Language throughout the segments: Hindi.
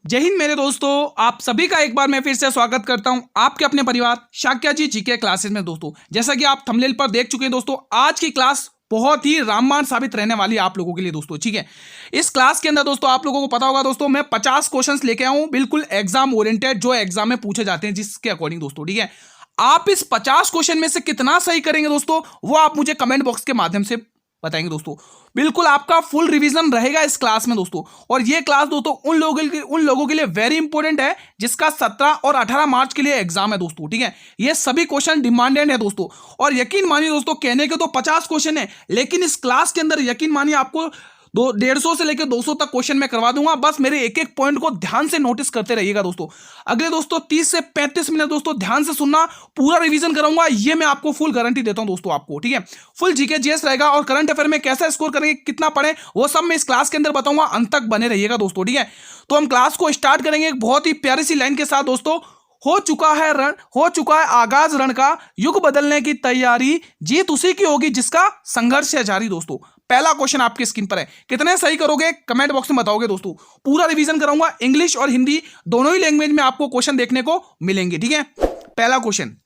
जय हिंद मेरे दोस्तों, आप सभी का एक बार मैं फिर से स्वागत करता हूं आपके अपने परिवार शाक्या जी जीके क्लासेस में। दोस्तों जैसा कि आप थंबनेल पर देख चुके हैं दोस्तों, आज की क्लास बहुत ही रामबाण साबित रहने वाली है आप लोगों के लिए दोस्तों। ठीक है, इस क्लास के अंदर दोस्तों आप लोगों को पता होगा दोस्तों, मैं 50 क्वेश्चंस लेके आया हूं, बिल्कुल एग्जाम ओरिएंटेड, जो एग्जाम में पूछे जाते हैं जिसके अकॉर्डिंग दोस्तों। ठीक है, आप इस 50 क्वेश्चन में से कितना सही करेंगे दोस्तों, वो आप मुझे कमेंट बॉक्स के माध्यम से बताएंगे दोस्तों। बिल्कुल आपका फुल रिवीजन रहेगा इस क्लास में दोस्तों। और ये क्लास दोस्तों उन लोगों के लिए वेरी इंपॉर्टेंट है जिसका 17 और 18 मार्च के लिए एग्जाम है दोस्तों। ठीक है, ये सभी क्वेश्चन डिमांडेड है दोस्तों। और यकीन मानिए दोस्तों, कहने के तो 50 क्वेश्चन है, लेकिन इस क्लास के अंदर यकीन मानिए आपको 150 से लेकर 200 तक क्वेश्चन मैं करवा दूंगा। बस मेरे एक एक पॉइंट को ध्यान से नोटिस करते रहिएगा दोस्तों। अगले दोस्तों 30 से 35 मिनट दोस्तों ध्यान से सुनना, पूरा रिवीजन कराऊंगा, ये मैं आपको फुल गारंटी देता हूं दोस्तों आपको। ठीक है, फुल जीके जीएस रहेगा और करंट अफेयर में कैसा स्कोर करेंगे, कितना पढ़े, वो सब मैं इस क्लास के अंदर बताऊंगा। अंत तक बने रहिएगा दोस्तों। ठीक है, तो हम क्लास को स्टार्ट करेंगे एक बहुत ही प्यारी सी लाइन के साथ दोस्तों। हो चुका है आगाज रण का, युग बदलने की तैयारी, जीत उसी की होगी जिसका संघर्ष है जारी दोस्तों। पहला क्वेश्चन आपकी स्क्रीन पर है, कितने सही करोगे कमेंट बॉक्स में बताओगे दोस्तों। पूरा रिवीजन कराऊंगा, इंग्लिश और हिंदी दोनों ही लैंग्वेज में आपको क्वेश्चन देखने को मिलेंगे। ठीक है, पहला क्वेश्चन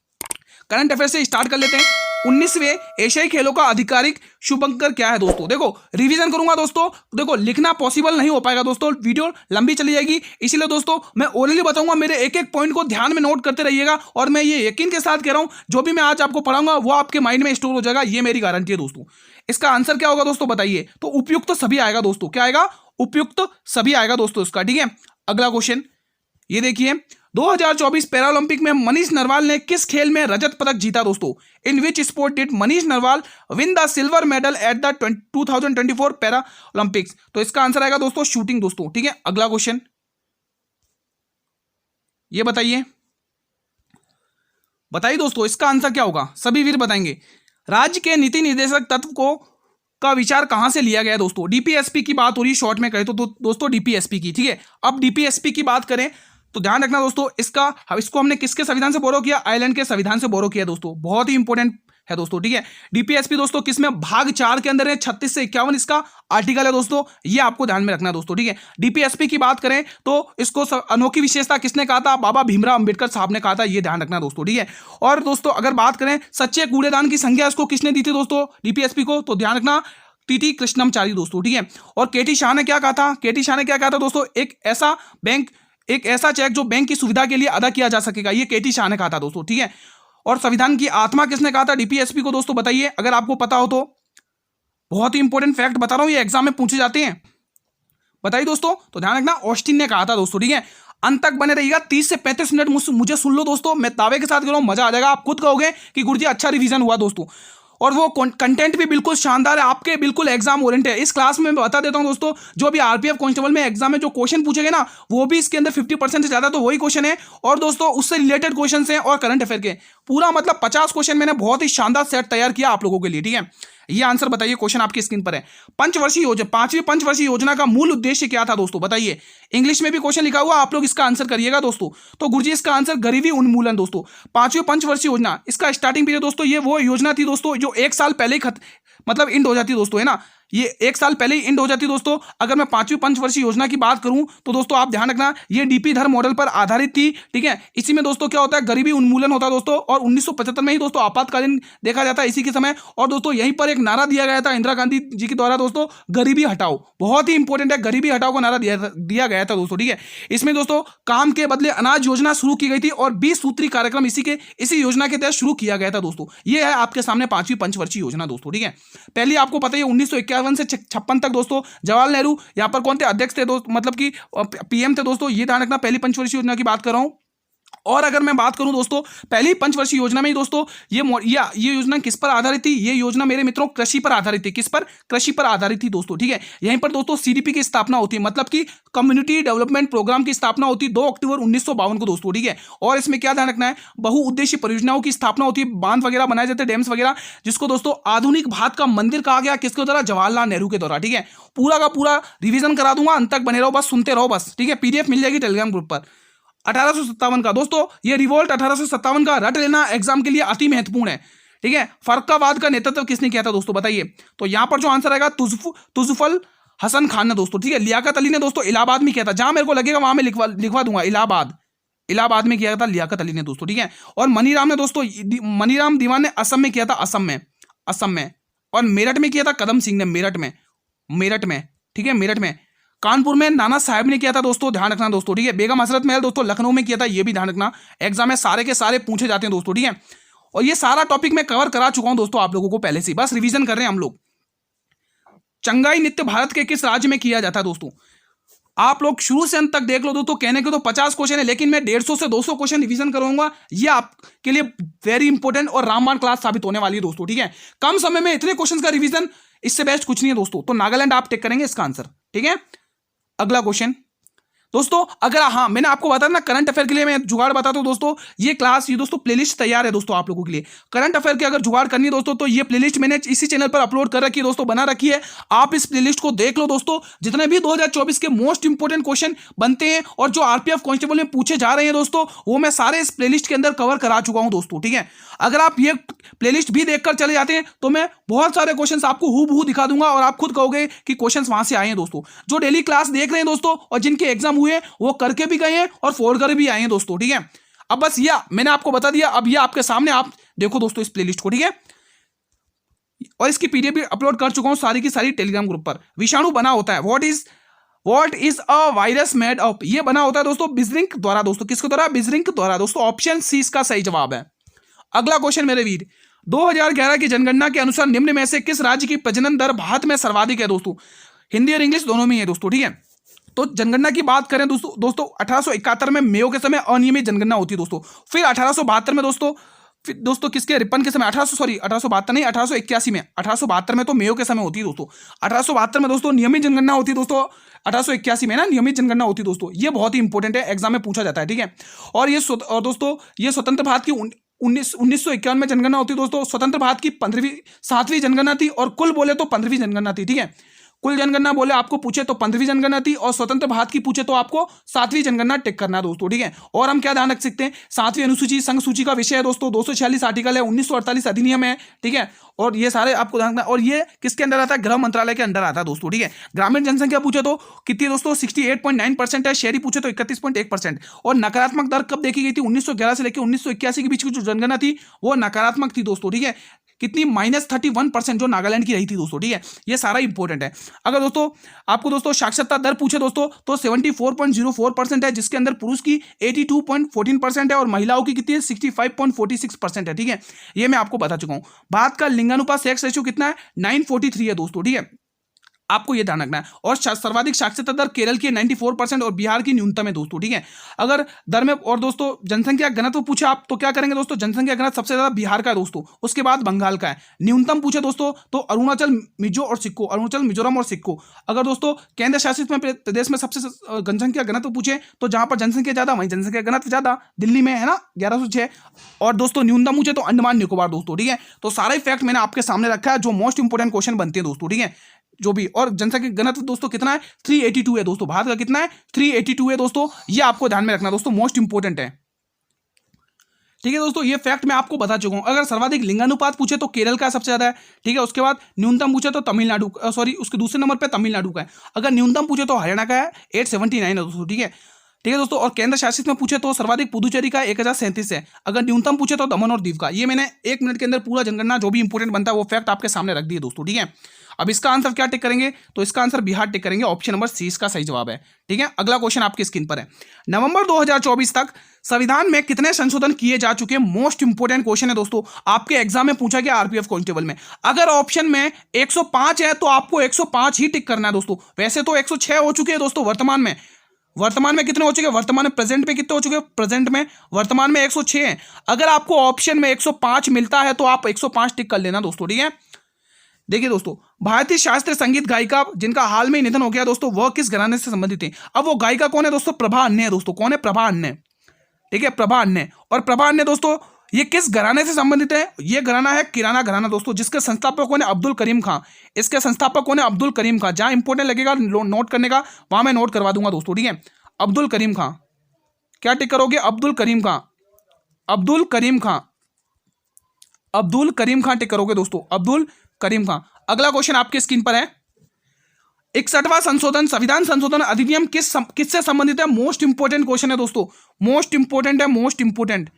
करंट अफेयर से स्टार्ट कर लेते हैं। 19वें एशियाई खेलों का आधिकारिक शुभंकर क्या है दोस्तों। देखो रिवीजन करूंगा दोस्तों, देखो लिखना पॉसिबल नहीं हो पाएगा दोस्तों, वीडियो लंबी चली जाएगी, इसीलिए दोस्तों मैं ओरली बताऊंगा। मेरे एक एक पॉइंट को ध्यान में नोट करते रहिएगा और मैं ये यकीन के साथ कह रहा हूं, जो भी मैं आज आपको पढ़ाऊंगा वो आपके माइंड में स्टोर हो जाएगा, ये मेरी गारंटी है दोस्तों। इसका आंसर क्या होगा दोस्तों बताइए। तो उपयुक्त सभी आएगा दोस्तों। क्या आएगा? उपयुक्त सभी आएगा दोस्तों इसका। ठीक है, अगला क्वेश्चन ये देखिए, 2024 पैरालंपिक में मनीष नरवाल ने किस खेल में रजत पदक जीता दोस्तों। In which sport did Manish Narwal win the silver medal at the 2024 Paralympics. तो इसका आंसर आएगा दोस्तों शूटिंग दोस्तों। ठीक है, अगला क्वेश्चन ये बताइए दोस्तों, इसका आंसर क्या होगा, सभी वीर बताएंगे। राज्य के नीति निर्देशक तत्व को का विचार कहां से लिया गया दोस्तों। डीपीएसपी की बात हो रही है, शॉर्ट में कहे तो दोस्तों डीपीएसपी की। ठीक है, अब डीपीएसपी की बात करें तो ध्यान रखना दोस्तों, इसको हमने किसके संविधान से बोरो किया, आयरलैंड के संविधान से बोरो किया दोस्तों। बहुत ही इंपॉर्टेंट है दोस्तों। ठीक है, डीपीएसपी दोस्तों किसमें, भाग 4 के अंदर है, 36 से 51 इसका आर्टिकल है दोस्तों, ये आपको ध्यान में रखना है दोस्तों। ठीक है, डीपीएसपी की बात करें तो इसको अनोखी विशेषता किसने कहा था, बाबा भीमराव अंबेडकर साहब ने कहा था, ये ध्यान रखना दोस्तों। ठीक है, और दोस्तों अगर बात करें सच्चे कूड़ेदान की संख्या इसको किसने दी थी दोस्तों डीपीएसपी को, तो ध्यान रखना टीटी कृष्णमचारी दोस्तों। ठीक है, और केटी शाह ने क्या कहा था, दोस्तों, एक ऐसा चेक जो बैंक की सुविधा के लिए अदा किया जा सकेगा, ये केटी शाह ने कहा था दोस्तों। ठीक है, और संविधान की आत्मा किसने कहा था डीपीएसपी को दोस्तों बताइए, अगर आपको पता हो तो। बहुत ही इंपॉर्टेंट फैक्ट बता रहा हूं, ये एग्जाम में पूछे जाते हैं, बताइए दोस्तों। तो ध्यान रखना ऑस्टिन ने कहा था दोस्तों। ठीक है, अंत तक बने रहिएगा, 30 से 35 मिनट मुझे सुन लो दोस्तों, मैं दावे के साथ कह रहा हूं, मजा आ जाएगा। आप खुद कहोगे कि गुरुजी अच्छा रिवीजन हुआ दोस्तों, और वो कंटेंट भी बिल्कुल शानदार है, आपके बिल्कुल एग्जाम ओरिएंटेड है। इस क्लास में मैं बता देता हूं दोस्तों, जो भी आरपीएफ कांस्टेबल में एग्जाम में जो क्वेश्चन पूछेंगे ना, वो भी इसके अंदर 50% से ज्यादा तो वही क्वेश्चन है, और दोस्तों उससे रिलेटेड क्वेश्चन है और करंट अफेयर के पूरा मतलब 50 क्वेश्चन मैंने बहुत ही शानदार सेट तैयार किया आप लोगों के लिए। ठीक है, ये आंसर बताइए, क्वेश्चन आपकी स्क्रीन पर है। पांचवी पंचवर्षीय योजना का मूल उद्देश्य क्या था दोस्तों बताइए। इंग्लिश में भी क्वेश्चन लिखा हुआ, आप लोग इसका आंसर करिएगा दोस्तों। तो गुरुजी इसका आंसर गरीबी उन्मूलन दोस्तों। पांचवी पंचवर्षीय योजना, इसका स्टार्टिंग पीरियड दोस्तों, ये वो योजना थी दोस्तों जो 1 साल पहले ही मतलब इंड हो जाती दोस्तों, है ना, ये 1 साल पहले ही इंड हो जाती दोस्तों। अगर मैं पांचवी पंचवर्षीय योजना की बात करूं तो दोस्तों आप ध्यान रखना, ये डीपी धर मॉडल पर आधारित थी। ठीक है, इसी में दोस्तों क्या होता है, गरीबी उन्मूलन होता है दोस्तों, और 1975 में ही दोस्तों आपातकालीन देखा जाता है इसी के समय। और दोस्तों यहीं पर एक नारा दिया गया था इंदिरा गांधी जी के द्वारा दोस्तों, गरीबी हटाओ। बहुत ही इंपॉर्टेंट है, गरीबी हटाओ का नारा दिया गया था दोस्तों। ठीक है, इसमें दोस्तों काम के बदले अनाज योजना शुरू की गई थी, और 20 सूत्री कार्यक्रम इसी योजना के तहत शुरू किया गया था दोस्तों। ये है आपके सामने पांचवी पंचवर्षीय योजना दोस्तों। ठीक है, पहले आपको पता है 1951 से 56 तक दोस्तों जवाहरलाल नेहरू यहां पर कौन थे, अध्यक्ष थे दोस्त, मतलब कि पीएम थे दोस्तों। ये ध्यान रखना, पहली पंचवर्षीय योजना की बात कर रहा हूं। और अगर मैं बात करूं दोस्तों पहली पंचवर्षीय योजना में ही दोस्तों, ये योजना किस पर आधारित थी, ये योजना मेरे मित्रों कृषि पर आधारित थी। किस पर? कृषि पर आधारित थी दोस्तों। ठीक है, यहीं पर दोस्तों सीडीपी की स्थापना होती है, मतलब कि कम्युनिटी डेवलपमेंट प्रोग्राम की स्थापना होती है 2 अक्टूबर 1952 को दोस्तों। ठीक है, और इसमें क्या ध्यान रखना है, बहुउद्देशीय परियोजनाओं की स्थापना होती है, बांध वगैरह बनाए जाते हैं, डैम्स वगैरह, जिसको दोस्तों आधुनिक भारत का मंदिर कहा गया, किसके द्वारा, जवाहरलाल नेहरू के द्वारा। ठीक है, पूरा का पूरा रिवीजन करा दूंगा, अंत तक बने रहो, बस सुनते रहो बस। ठीक है, पीडीएफ मिल जाएगी टेलीग्राम ग्रुप पर। 1857 का दोस्तों, ये रिवोल्ट 1857 का रट लेना एग्जाम के लिए अति महत्वपूर्ण है। ठीक है, फरक्कावाद का नेतृत्व किसने किया था दोस्तों बताइए। तो यहां पर जो आंसर आएगा तुजफल हसन खान ने दोस्तों, ठीक है। लियाकत अली ने दोस्तों इलाहाबाद में किया था, जहां मेरे को लगेगा वहां मैं लिखवा दूंगा इलाहाबाद में किया था लियाकत अली ने दोस्तों, ठीक है। और मनीराम ने दोस्तों, मनीराम दीवान ने असम में किया था, असम में। और मेरठ में किया था कदम सिंह ने, मेरठ में, ठीक है, मेरठ में। कानपुर में नाना साहब ने किया था दोस्तों, ध्यान रखना दोस्तों, ठीक है। बेगम हसरत महल दोस्तों लखनऊ में किया था, ये भी ध्यान रखना, एग्जाम में सारे के सारे पूछे जाते हैं दोस्तों, ठीक है। और ये सारा टॉपिक मैं कवर करा चुका हूं दोस्तों आप लोगों को पहले से, बस रिवीजन कर रहे हैं हम लोग। चंगाई नृत्य भारत के किस राज्य में किया जाता है दोस्तों? आप लोग शुरू से अंत तक देख लो दोस्तों, कहने के तो 50 क्वेश्चन है, लेकिन मैं 150 से 200 क्वेश्चन रिवीजन करूंगा। ये आपके लिए वेरी इंपॉर्टेंट और रामबाण क्लास साबित होने वाली है दोस्तों, ठीक है। कम समय में इतने क्वेश्चन का रिवीजन, इससे बेस्ट कुछ नहीं है दोस्तों। तो नागालैंड आप टिक करेंगे इसका आंसर, ठीक है। अगला क्वेश्चन दोस्तों, अगर हाँ मैंने आपको बताया ना करंट अफेयर के लिए मैं जुगाड़ बताता हूं दोस्तों, ये क्लास, ये दोस्तों प्लेलिस्ट तैयार है दोस्तों आप लोगों के लिए। करंट अफेयर की अगर जुगाड़ करनी है दोस्तों, तो ये प्लेलिस्ट मैंने इसी चैनल पर अपलोड कर रखी है दोस्तों, बना रखी है। आप इस प्लेलिस्ट को देख लो दोस्तों, जितने भी 2024 के मोस्ट इंपोर्टेंट क्वेश्चन बनते हैं और जो आरपीएफ कांस्टेबल में पूछे जा रहे हैं दोस्तों, वो मैं सारे इस प्लेलिस्ट के अंदर कवर करा चुका हूं दोस्तों, ठीक है। अगर आप ये प्लेलिस्ट भी देखकर चले जाते हैं तो मैं बहुत सारे क्वेश्चंस आपको हूबहू दिखा दूंगा और आप खुद कहोगे कि क्वेश्चंस वहां से आए हैं दोस्तों। जो डेली क्लास देख रहे हैं दोस्तों और जिनके एग्जाम हुए वो करके भी गए हैं और फोड़ कर भी आए हैं दोस्तों, ठीक है। अब बस ये मैंने आपको बता दिया, अब ये आपके सामने, आप देखो दोस्तों इस प्लेलिस्ट को, ठीक है। और इसकी पीडीएफ भी अपलोड कर चुका हूं सारी की सारी टेलीग्राम ग्रुप पर। विषाणु बना होता है, what is a virus made of? ये बना होता है दोस्तों बिजरिंक द्वारा दोस्तों, किसके द्वारा? बिजरिंक द्वारा दोस्तों। ऑप्शन सी इसका सही जवाब है। अगला क्वेश्चन मेरे वीर, 2011 की जनगणना के अनुसार निम्न में से किस राज्य की प्रजनन दर भारत में सर्वाधिक है दोस्तों? हिंदी और इंग्लिश दोनों में है दोस्तों, ठीक है। तो जनगणना की बात करें दोस्तों 1871 में मेयो के समय अनियमित जनगणना होती है दोस्तों। फिर 1872 में दोस्तों किसके, रिपन के समय, 1872 नहीं, 1881 में, 1872 में तो मेयो के समय होती है दोस्तों। 1872 में दोस्तों नियमित जनगणना होती है दोस्तों, 1881 में ना नियमित जनगणना होती है दोस्तों। ये बहुत ही इंपॉर्टेंट है, एग्जाम में पूछा जाता है, ठीक है। और दोस्तों ये स्वतंत्र भारत की 1951 में जनगणना होती है दोस्तों। स्वतंत्र भारत की 7वीं जनगणना थी, और कुल बोले तो 15वीं जनगणना थी, ठीक है। कुल जनगणना बोले आपको पूछे तो 15वीं जनगणना थी, और स्वतंत्र भारत की पूछे तो आपको 7वीं जनगणना टिक करना है दोस्तों, ठीक है। और हम क्या ध्यान रख सकते हैं, 7वीं अनुसूची संघ सूची का विषय है दोस्तों, 246 आर्टिकल है, 1948 अधिनियम है, ठीक है। और ये सारे आपको ध्यान रखना, और ये किसके अंदर आता है? गृह मंत्रालय के अंदर आता है दोस्तों, ठीक है। ग्रामीण जनसंख्या पूछे तो कितनी दोस्तों? 68.9% है। शहरी पूछे तो 31.1%। और नकारात्मक दर कब देखी गई थी? 1911 से लेकर 1981 के बीच की जो जनगणना थी वो नकारात्मक थी दोस्तों, ठीक है। कितनी? -31% जो नागालैंड की रही थी दोस्तों, ठीक है। ये सारा इंपॉर्टेंट है। अगर दोस्तों आपको दोस्तों साक्षरता दर पूछे दोस्तों तो 74.04% है, जिसके अंदर पुरुष की 82.14% है और महिलाओं की कितनी है? 65.46% है, ठीक है। ये मैं आपको बता चुका हूं। भारत का लिंगानुपात सेक्स रेशियो कितना है? 943 है दोस्तों, ठीक है। आपको ये ध्यान रखना है। और सर्वाधिक साक्षरता दर केरल की 94% और बिहार की न्यूनतम है दोस्तों, ठीक है। अगर दर में, और दोस्तों जनसंख्या घनत्व पूछे आप तो क्या करेंगे दोस्तों? जनसंख्या घनत्व सबसे ज्यादा बिहार का है दोस्तों, उसके बाद बंगाल का है। न्यूनतम पूछे दोस्तों तो अरुणाचल, मिजोरम और सिक्को। अगर दोस्तों केंद्र शासित में प्रदेश में सबसे जनसंख्या घनत्व पूछे तो जहां पर जनसंख्या ज्यादा वहीं जनसंख्या घनत्व ज्यादा, दिल्ली में है ना 1106। और दोस्तों न्यूनतम पूछे तो अंडमान निकोबार दोस्तों, ठीक है। तो सारे फैक्ट मैंने आपके सामने रखा है जो मोस्ट इंपोर्टेंट क्वेश्चन बनते हैं दोस्तों, ठीक है। जो भी, और जनसंख्या घनत्व दोस्तों कितना है? 382 है दोस्तों। भारत का कितना है? 382 है दोस्तों। ये आपको ध्यान में रखना दोस्तों, मोस्ट इंपोर्टेंट है, ठीक है दोस्तों। ये फैक्ट मैं आपको बता चुका हूं। अगर सर्वाधिक लिंगानुपात पूछे तो केरल का सबसे ज्यादा है, ठीक है। उसके बाद न्यूनतम पूछे तो तमिलनाडु, उसके दूसरे नंबर पे तमिलनाडु का है। अगर न्यूनतम पूछे तो हरियाणा का है, 879 है दोस्तों, ठीक है। ठीक है दोस्तों। और केंद्र शासित में पूछे तो सर्वाधिक पुदुचेरी का 1037 है। अगर न्यूनतम पूछे तो दमन और दीव का। ये मैंने 1 मिनट के अंदर पूरा जनगणना जो भी इंपोर्टेंट बनता है वो फैक्ट आपके सामने रख दिए दोस्तों, ठीक है। अब इसका आंसर क्या टिक करेंगे? तो इसका आंसर बिहार टिक करेंगे। ऑप्शन नंबर सी इसका सही जवाब है, ठीक है। अगला क्वेश्चन आपकी स्क्रीन पर है। नवंबर 2024 तक संविधान में कितने संशोधन किए जा चुके हैं? मोस्ट इंपोर्टेंट क्वेश्चन है दोस्तों, आपके एग्जाम में पूछा गया आरपीएफ कांस्टेबल में। अगर ऑप्शन में 105 है तो आपको 105 ही टिक करना है दोस्तों। वैसे तो 106 हो चुके हैं दोस्तों वर्तमान में कितने हो चुके हैं? वर्तमान में प्रेजेंट में कितने हो चुके हैं? प्रेजेंट में वर्तमान में 106 हैं। अगर आपको ऑप्शन में 105 मिलता है तो आप 105 टिक कर लेना दोस्तों, ठीक है। देखिए दोस्तों, भारतीय शास्त्रीय संगीत गायिका जिनका हाल में निधन हो गया दोस्तों, वह किस घराने से संबंधित है? अब वो गायिका कौन है दोस्तों? प्रभा अन्य है दोस्तों। कौन है? प्रभा अन्य, ठीक है, प्रभा अन्य। और प्रभा अन्य दोस्तों ये किस घराने से संबंधित है? ये घराना है किराना घराना दोस्तों, जिसके संस्थापक कौन है? अब्दुल करीम खां। इसके संस्थापक कौन है? अब्दुल करीम खां। जहां इंपोर्टेंट लगेगा नोट करने का वहां मैं नोट करवा दूंगा दोस्तों, ठीक है। अब्दुल करीम खां, क्या टिक करोगे? अब्दुल करीम खां, अब्दुल करीम खां, अब्दुल करीम खां टिक करोगे दोस्तों, अब्दुल करीम खां। अगला क्वेश्चन आपके स्क्रीन पर है। 61वां संशोधन संविधान संशोधन अधिनियम किससे संबंधित है? मोस्ट इंपोर्टेंट क्वेश्चन है दोस्तों, मोस्ट इंपोर्टेंट है, मोस्ट इंपोर्टेंट।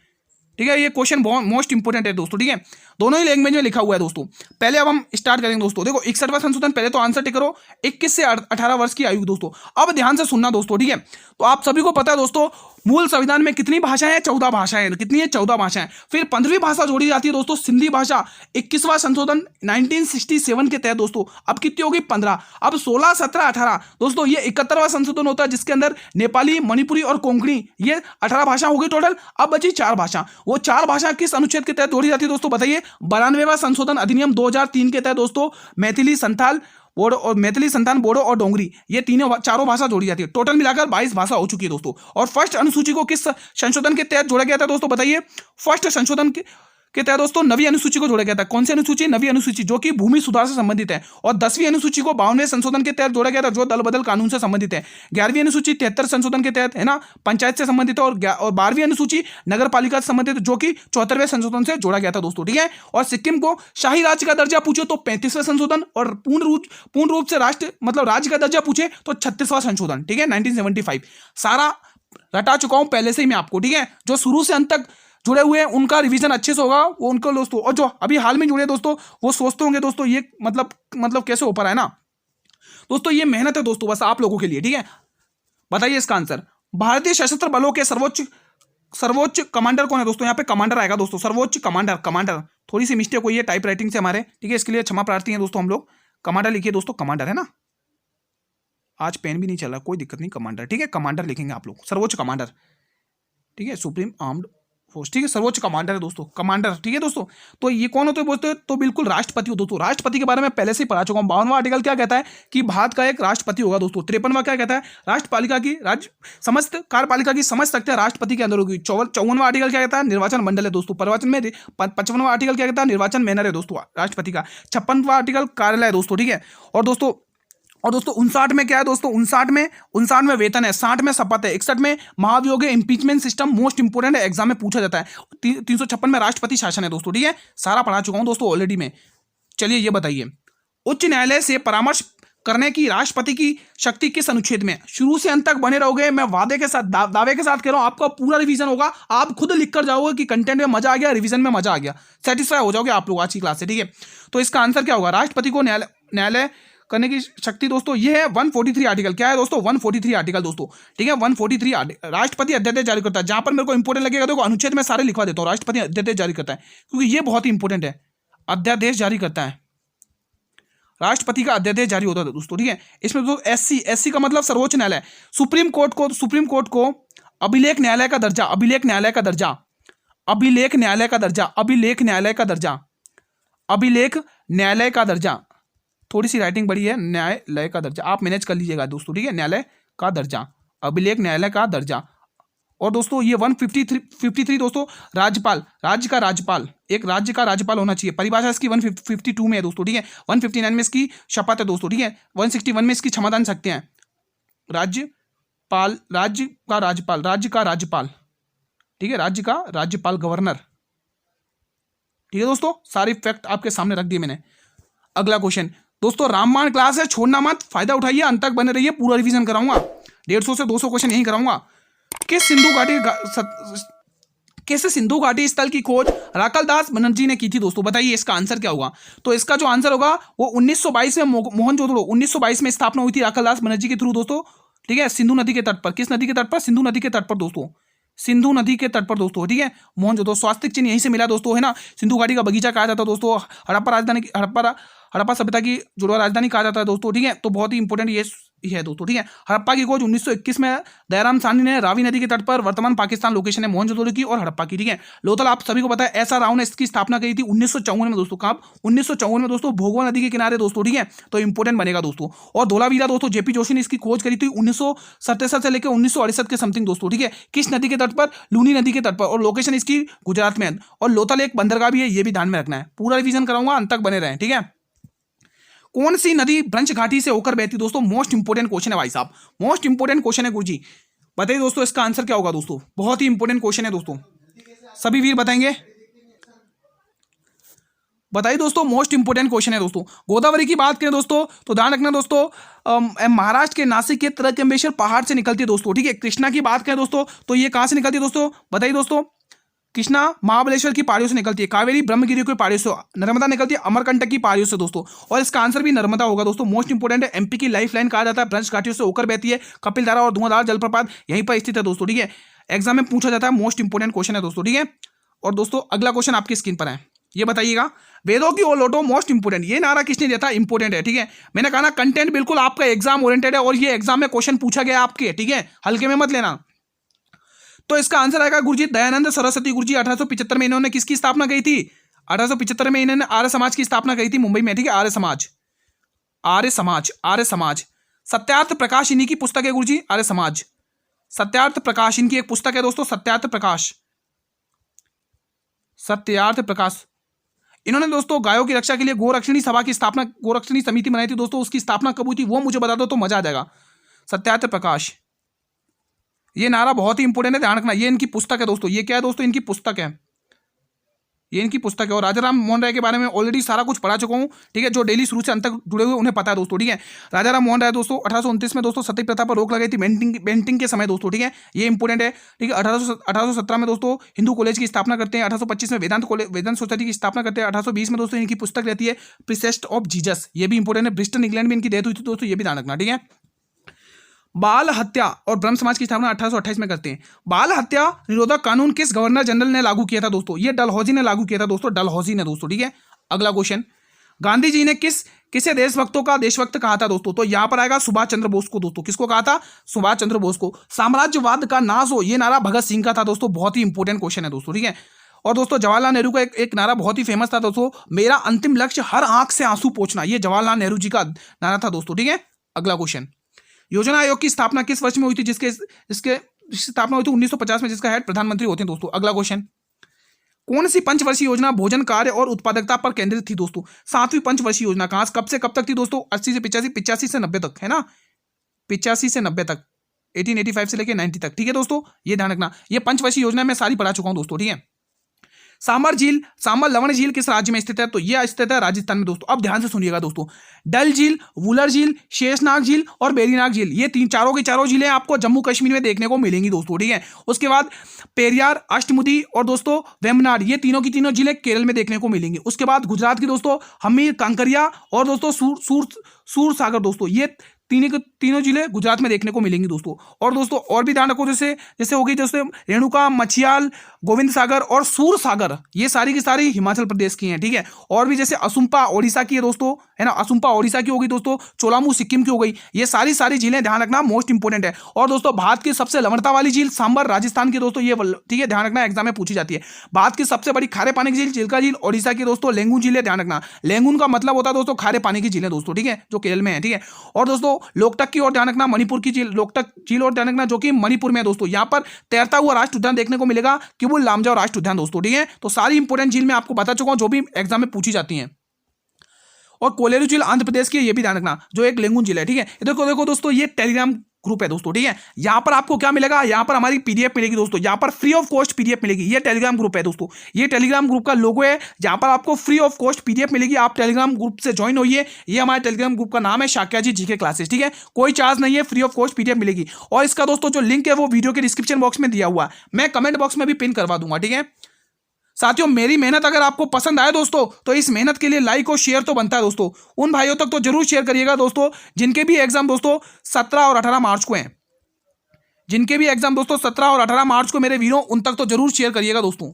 ठीक है, ये क्वेश्चन बहुत मोस्ट इंपोर्टेंट है दोस्तों। ठीक है, दोनों ही लैंग्वेज में लिखा हुआ है दोस्तों। पहले अब हम स्टार्ट करेंगे दोस्तों। देखो 61वां संशोधन, पहले तो आंसर टिक करो, 21 से 18 वर्ष की आयु दोस्तों। अब ध्यान से सुनना दोस्तों। ठीक है, तो आप सभी को पता है दोस्तों, मूल संविधान में कितनी भाषाएं हैं? 14 भाषाएं। कितनी है? 14 भाषाएं। फिर 15वीं भाषा जोड़ी जाती है दोस्तों, सिंधी भाषा। 21वां संशोधन 1967 के तहत दोस्तों अब कितनी होगी? 15। अब 16, 17, 18 दोस्तों ये 71वां संशोधन होता है, जिसके अंदर नेपाली, मणिपुरी और कोंकणी, ये 18 भाषा होगी टोटल। अब बची 4 भाषा। वो 4 भाषा किस अनुच्छेद के तहत जोड़ी जाती है दोस्तों? बताइए। 92वां संशोधन अधिनियम 2003 के तहत दोस्तों मैथिली, संथाल, बोडो और मैथिली, संतान, बोडो और डोंगरी, ये चारों भाषा जोड़ी जाती है। टोटल मिलाकर 22 भाषा हो चुकी है दोस्तों। और फर्स्ट अनुसूची को किस संशोधन के तहत जोड़ा गया था दोस्तों? बताइए। फर्स्ट संशोधन के तहत दोस्तों नवी अनुसूची को जोड़ा गया था। कौन सी अनुसूची? नवी अनुसूची, जो कि भूमि सुधार से संबंधित है। और 10वीं अनुसूची को 52वें संशोधन के तहत जोड़ा गया था, जो दल बदल कानून से संबंधित है। 11वीं अनुसूची 73 संशोधन के तहत है ना, पंचायत से संबंधित है। और 12वीं अनुसूची नगर पालिका से संबंधित, जो कि 74वें संशोधन से जोड़ा गया था दोस्तों। ठीक है, और सिक्किम को शाही राज्य का दर्जा पूछे तो 35वें संशोधन, और पूर्ण रूप से राष्ट्र मतलब राज्य का दर्जा पूछे तो 36वां संशोधन। ठीक है, 1975। सारा रटा चुका हूं पहले से ही मैं आपको। ठीक है, जो शुरू से अंत तक जुड़े हुए हैं उनका रिवीजन अच्छे से होगा, वो उनको दोस्तों। और जो अभी हाल में जुड़े दोस्तों, वो सोचते होंगे दोस्तों ये मतलब कैसे हो पा रहा है ना दोस्तों। ये मेहनत है दोस्तों, बस आप लोगों के लिए। ठीक है, बताइए इसका आंसर। भारतीय सशस्त्र बलों के सर्वोच्च कमांडर कौन है दोस्तों? यहाँ पे कमांडर आएगा दोस्तों, सर्वोच्च कमांडर। थोड़ी सी मिस्टेक हुई है टाइप राइटिंग से हमारे। ठीक है, इसके लिए क्षमा प्रार्थी हैं दोस्तों हम लोग। कमांडर लिखिए दोस्तों, कमांडर है ना। आज पेन भी नहीं चल रहा, कोई दिक्कत नहीं, कमांडर। ठीक है, कमांडर लिखेंगे आप लोग, सर्वोच्च कमांडर। ठीक है, सुप्रीम आर्म्ड फोर्स। ठीक है, सर्वोच्च कमांडर है दोस्तों, कमांडर। ठीक है दोस्तों, तो ये कौन होते हैं बोलते हैं? तो बिल्कुल राष्ट्रपति हो दोस्तों। राष्ट्रपति के बारे में पहले से ही पढ़ा चुका हूं। 52वां आर्टिकल क्या कहता है कि भारत का एक राष्ट्रपति होगा दोस्तों। 53वां क्या कहता है? राष्ट्रपालिका की समस्त कार्यपालिका की समस्त शक्तियां राष्ट्रपति के अंदर होगी। 54वां आर्टिकल क्या कहता है? निर्वाचन मंडल है दोस्तों। 55वां आर्टिकल क्या कहता है? निर्वाचन मैनर है दोस्तों राष्ट्रपति का। 56वां आर्टिकल कार्यालय है दोस्तों। ठीक है, और दोस्तों 59 में क्या है दोस्तों? 59 में वेतन है, 60 में शपथ है, 61 में महाभियोग है, इंपीचमेंट सिस्टम मोस्ट इंपोर्टेंट है, एग्जाम में पूछा जाता है। 356 में राष्ट्रपति शासन है दोस्तों। ठीक है, सारा पढ़ा चुका हूं दोस्तों ऑलरेडी में। चलिए ये बताइए, उच्च न्यायालय से परामर्श करने की राष्ट्रपति की शक्ति किस अनुच्छेद में? शुरू से अंत तक बने रहोगे, मैं वादे के साथ दावे के साथ कह रहा हूं, आपका पूरा रिवीजन होगा। आप खुद लिख कर जाओगे कि कंटेंट में मजा आ गया, रिवीजन में मजा आ गया, सेटिस्फाई हो जाओगे आप लोग आज की क्लास से। ठीक है, तो इसका आंसर क्या होगा? राष्ट्रपति को न्यायालय करने की शक्ति दोस्तों ये है 143 आर्टिकल। क्या है दोस्तों? 143 आर्टिकल दोस्तों। ठीक है, 143 राष्ट्रपति अध्यादेश जारी करता है। जहां पर मेरे को इंपोर्टेंट लगेगा देखो, अनुच्छेद में सारे लिखवा देता हूं। राष्ट्रपति अध्यादेश जारी करता है, क्योंकि ये बहुत ही इंपोर्टेंट है। अध्यादेश जारी करता है, राष्ट्रपति का अध्यादेश जारी होता है दोस्तों। ठीक है, इसमें दोस्तों एससी का मतलब सर्वोच्च न्यायालय। सुप्रीम कोर्ट को अभिलेख न्यायालय का दर्जा, अभिलेख न्यायालय का दर्जा, अभिलेख न्यायालय का दर्जा, अभिलेख न्यायालय का दर्जा, अभिलेख न्यायालय का दर्जा। थोड़ी सी राइटिंग बड़ी है, न्यायालय का दर्जा आप मैनेज कर लीजिएगा दोस्तों। ठीक है, न्यायालय का दर्जा, अभिलेख न्यायालय का दर्जा। और दोस्तों ये 153 दोस्तों राज्यपाल, राज्य का राज्यपाल, एक राज्य का राज्यपाल होना चाहिए। परिभाषा इसकी 152 में है दोस्तों। ठीक है, 159 में इसकी शपथ है दोस्तों। ठीक है, 161 में इसकी क्षमतान शक्तियां हैं। राज्यपाल, राज्य का राज्यपाल, राज्य का राज्यपाल। ठीक है, राज्य का राज्यपाल, गवर्नर। ठीक है दोस्तों, सारी फैक्ट आपके सामने रख दिए मैंने। अगला क्वेश्चन दोस्तों, रामबाण क्लास है, छोड़ना मत, फायदा उठाइए, अंत तक बने रहिए, पूरा रिवीजन कराऊंगा। 150 से 200 क्वेश्चन यही कराऊंगा। किस सिंधु घाटी स्थल की खोज राकलदास बनर्जी ने की थी दोस्तों? बताइए इसका आंसर क्या होगा? तो इसका जो आंसर होगा वो 1922 में मोहनजोदड़ो 1922 में स्थापना हुई थी राकलदास बनर्जी के थ्रू दोस्तों। ठीक है, सिंधु नदी के तट पर। किस नदी के तट पर? सिंधु नदी के तट पर दोस्तों, सिंधु नदी के तट पर दोस्तों। ठीक है, मोहनजोदड़ो स्वास्तिक चिन्ह यहीं से मिला दोस्तों, है ना। सिंधु घाटी का बगीचा कहा जाता है दोस्तों। हड़प्पा सभ्यता की जुड़वा राजधानी कहा जाता है दोस्तों। ठीक है, तो बहुत ही इंपॉर्टेंट ये है दोस्तों। ठीक है, हड़प्पा की खोज 1921 में दयाराम साहनी ने रावी नदी के तट पर, वर्तमान पाकिस्तान लोकेशन है, मोहनजोदड़ो की और हड़प्पा की। ठीक है, लोथल आप सभी को पता है, ऐसा राव ने इसकी स्थापना की थी 1954 में दोस्तों। कब? 1954 में दोस्तों, भोगवा नदी के किनारे दोस्तों। ठीक है, तो इंपॉर्टेंट बनेगा दोस्तों। और धोलावीरा दोस्तों, जेपी जोशी ने इसकी खोज करी थी 1967 से लेकर 1968 के समथिंग दोस्तों। ठीक है, किस नदी के तट पर? लूनी नदी के तट पर, और लोकेशन इसकी गुजरात में है। और लोथल एक बंदरगाह भी है, ये भी ध्यान में रखना है। पूरा रिवीजन कराऊंगा, अंत तक बने रहें। ठीक है, कौन सी नदी ब्रंश घाटी से होकर बहती दोस्तों? मोस्ट इंपोर्टेंट क्वेश्चन है भाई साहब, मोस्ट इंपोर्टेंट क्वेश्चन है गुरुजी। बताइए दोस्तों इसका आंसर क्या होगा दोस्तों? बहुत ही इंपोर्टेंट क्वेश्चन है दोस्तों, सभी वीर बताएंगे। बताइए दोस्तों, मोस्ट इंपोर्टेंट क्वेश्चन है दोस्तों। गोदावरी की बात करें दोस्तों तो ध्यान रखना दोस्तों, महाराष्ट्र के नासिक के त्र्यंबकेश्वर पहाड़ से निकलती है दोस्तों, ठीक है। कृष्णा की बात करें दोस्तों तो ये कहां से निकलती है दोस्तों, बताइए दोस्तों। कृष्णा महाबलेश्वर की पहाड़ियों से निकलती है, कावेरी ब्रह्मगिरी की पहाड़ियों से, नर्मदा निकलती है अमरकंटक की पहाड़ियों से दोस्तों, और इसका आंसर भी नर्मदा होगा दोस्तों। मोस्ट इंपोर्टेंट है, एमपी की लाइफ लाइन कहा जाता है, ब्रज घाटियों से होकर बहती है, कपिलधारा और धुआंधार जलप्रपात यहीं पर स्थित है दोस्तों, ठीक है। एग्जाम में पूछा जाता है, मोस्ट इंपोर्टेंट क्वेश्चन है दोस्तों, ठीक है। और दोस्तों अगला क्वेश्चन आपकी स्क्रीन पर है, ये बताइएगा, वेदों की ओर लौटो मोस्ट इंपोर्टेंट, ये नारा किसने दिया था, इंपोर्टेंट है, ठीक है। मैंने कहा ना कंटेंट बिल्कुल आपका एग्जाम ओरिएंटेड है, और ये एग्जाम में क्वेश्चन पूछा गया आपके, ठीक है, हल्के में मत लेना। तो इसका आंसर आएगा गुरुजी दयानंद सरस्वती गुरुजी। 1875 में इन्होंने किसकी स्थापना की थी, 1875 में इन्होंने आर्य समाज की स्थापना की थी मुंबई में, ठीक है। आर्य समाज, आर्य समाज, आर्य समाज। सत्यार्थ प्रकाश इन्हीं की पुस्तक है गुरुजी, आर्य समाज। सत्यार्थ प्रकाश इनकी एक पुस्तक है दोस्तों, सत्यार्थ प्रकाश, सत्यार्थ प्रकाश। इन्होंने दोस्तों गायों की रक्षा के लिए गोरक्षणी सभा की स्थापना, गोरक्षणी समिति बनाई थी दोस्तों, उसकी स्थापना कब हुई थी वो मुझे बता दो तो मजा आ जाएगा। सत्यार्थ प्रकाश, ये नारा बहुत ही इंपोर्टेंट है, ध्यान रखना। ये इनकी पुस्तक है दोस्तों, ये क्या है दोस्तों, इनकी पुस्तक है, ये इनकी पुस्तक है। और राजा राम मोहन राय के बारे में ऑलरेडी सारा कुछ पढ़ा चुका हूँ, ठीक है। जो डेली शुरू से अंत तक जुड़े हुए उन्हें पता है दोस्तों, ठीक है। राजा राम मोहन राय दोस्तों 1829 में दोस्तों सती प्रथा पर रोक लगाई थी बेंटिंग के समय दोस्तों, ठीक है। ये इंपोर्टेंट है, ठीक है। 1817 में दोस्तों हिंदू कॉलेज की स्थापना करते हैं। 1825 में वेदांत सोसाइटी की स्थापना करते हैं। 1820 में दोस्तों इनकी पुस्तक रहती है प्रीसेस्ट ऑफ जीसस, ये भी इंपोर्टेंट है। ब्रिस्टन इंग्लैंड में इनकी डेथ हुई थी दोस्तों, ये भी ध्यान रखना, ठीक है। बाल हत्या और ब्रह्म समाज की स्थापना 1828 में करते हैं। बाल हत्या निरोधक कानून किस गवर्नर जनरल ने लागू किया था दोस्तों, ये डलहौजी ने लागू किया था दोस्तों, डलहौजी ने दोस्तों, ठीक है। अगला क्वेश्चन, गांधी जी ने किसे देशभक्तों का देशभक्त कहा था दोस्तों, तो यहां पर आएगा सुभाष चंद्र बोस को दोस्तों। किसको कहा था, सुभाष चंद्र बोस को। साम्राज्यवाद का नाश हो, ये नारा भगत सिंह का था दोस्तों, बहुत ही इंपोर्टेंट क्वेश्चन है दोस्तों, ठीक है। और दोस्तों जवाहरलाल नेहरू का एक नारा बहुत ही फेमस था दोस्तों, मेरा अंतिम लक्ष्य हर आंख से आंसू पोंछना, ये जवाहरलाल नेहरू जी का नारा था दोस्तों, ठीक है। अगला क्वेश्चन, योजना आयोग की स्थापना किस वर्ष में हुई थी, इसके स्थापना हुई थी 1950 में, जिसका हेड प्रधानमंत्री होते हैं दोस्तों। अगला क्वेश्चन, कौन सी पंचवर्षीय योजना भोजन कार्य और उत्पादकता पर केंद्रित थी दोस्तों, 7वीं पंचवर्षीय योजना। कहां कब से कब तक थी दोस्तों, 80 से 85, 85 से 90 तक, है ना, 85 से 90 तक, 1885 से लेकर 90 तक, ठीक है दोस्तों, ये ध्यान रखना। ये पंचवर्षीय योजना मैं सारी पढ़ा चुका हूं दोस्तों, ठीक है। सांबर लवण झील किस राज्य में स्थित है, तो यह स्थित है राजस्थान में दोस्तों। अब ध्यान से सुनिएगा दोस्तों, डल झील, वुलर झील, शेषनाग झील और बेरीनाग झील, ये चारों की चारों झीलें आपको जम्मू कश्मीर में देखने को मिलेंगी दोस्तों, ठीक है। उसके बाद पेरियार, अष्टमुदी और दोस्तों वेम्बनाड, ये तीनों की तीनों झीलें केरल में देखने को मिलेंगी। उसके बाद गुजरात की दोस्तों हमीर, कांकरिया और दोस्तों सूर सागर दोस्तों, ये तीनों जिले गुजरात में देखने को मिलेंगी दोस्तों। और दोस्तों और भी ध्यान रखो, जैसे हो गई जैसे रेणुका, मछियाल, गोविंद सागर और सूर सागर, ये सारी की सारी हिमाचल प्रदेश की हैं, ठीक है। और भी जैसे असुम्पा ओडिशा की है दोस्तों, है ना, असुम्पा ओडिशा की हो गई दोस्तों, चोलामू सिक्किम की हो गई, ये सारी झीलें ध्यान रखना, मोस्ट इंपोर्टेंट है। और दोस्तों भारत की सबसे लवणता वाली झील सांबर राजस्थान की दोस्तों, ये ठीक है, ध्यान रखना, एग्जाम में पूछी जाती है। भारत की सबसे बड़ी खारे पानी की झील चिल्का झील ओडिशा की दोस्तों, लेंगुन झील है, ध्यान रखना। लेंगुन का मतलब होता है दोस्तों खारे पानी की झीलें दोस्तों, ठीक है, जो केरल में है, ठीक है। और दोस्तों लोकटक की ओर ध्यान रखना, मणिपुर की झील, लोकटक झील और ध्यान रखना, जो कि मणिपुर में है दोस्तों। यहां पर तैरता हुआ राष्ट्रीय उद्यान देखने को मिलेगा, किबुल लामजाओ राष्ट्रीय उद्यान दोस्तों, ठीक है। तो सारी इंपोर्टेंट झील मैं आपको बता चुका हूं, जो भी एग्जाम में पूछी जाती हैं। और कोलेरू झील आंध्र प्रदेश की, ये भी ध्यान रखना, जो एक लेंगुन झील है, ठीक है। देखो दोस्तों, ये टेलीग्राम ग्रुप है दोस्तों, ठीक है। यहां पर आपको क्या मिलेगा, यहां पर हमारी पीडीएफ मिलेगी दोस्तों, यहां पर फ्री ऑफ कॉस्ट पीडीएफ मिलेगी। ये टेलीग्राम ग्रुप है दोस्तों, ये टेलीग्राम ग्रुप का लोगो है, जहां पर आपको फ्री ऑफ कॉस्ट पीडीएफ मिलेगी। आप टेलीग्राम ग्रुप से ज्वाइन होइए, ये हमारे टेलीग्राम ग्रुप का नाम है शाक्या जी जीके क्लासेस, ठीक है। कोई चार्ज नहीं है, फ्री ऑफ कॉस्ट पीडीएफ मिलेगी। और इसका दोस्तों जो लिंक है वो वीडियो के डिस्क्रिप्शन बॉक्स में दिया हुआ है, मैं कमेंट बॉक्स में भी पिन करवा दूंगा, ठीक है। साथियों मेरी मेहनत अगर आपको पसंद आए दोस्तों, तो इस मेहनत के लिए लाइक और शेयर तो बनता है दोस्तों। उन भाइयों तक तो जरूर शेयर करिएगा दोस्तों जिनके भी एग्जाम दोस्तों 17 और 18 मार्च को हैं, जिनके भी एग्जाम दोस्तों 17 और 18 मार्च को मेरे वीडियो, उन तक तो जरूर शेयर करिएगा दोस्तों।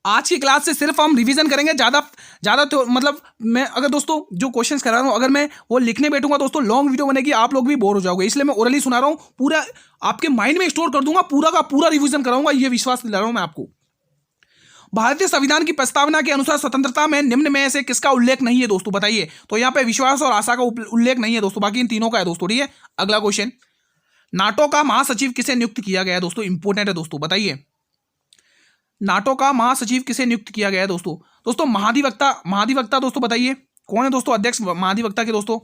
आज की क्लास से सिर्फ हम रिवीजन करेंगे, ज़्यादा तो मतलब मैं अगर दोस्तों जो क्वेश्चंस करा रहा हूँ, अगर मैं वो लिखने बैठूंगा दोस्तों लॉन्ग वीडियो बनेगी, आप लोग भी बोर हो जाओगे, इसलिए मैं ओरली सुना रहा हूँ, पूरा आपके माइंड में स्टोर कर दूंगा, पूरा का पूरा रिवीजन कराऊंगा, ये विश्वास दिला रहा हूँ मैं आपको। भारतीय संविधान की प्रस्तावना के अनुसार स्वतंत्रता में निम्न में से किसका उल्लेख नहीं है दोस्तों, बताइए। तो यहाँ पे विश्वास और आशा का उल्लेख नहीं है दोस्तों, बाकी इन तीनों का है दोस्तों, ठीक है। अगला क्वेश्चन, नाटो का महासचिव किसे नियुक्त किया गया है दोस्तों, इंपोर्टेंट है दोस्तों, बताइए। नाटो का महासचिव किसे नियुक्त किया गया है दोस्तों महाधिवक्ता दोस्तों, बताइए कौन है दोस्तों अध्यक्ष महाधिवक्ता के दोस्तों,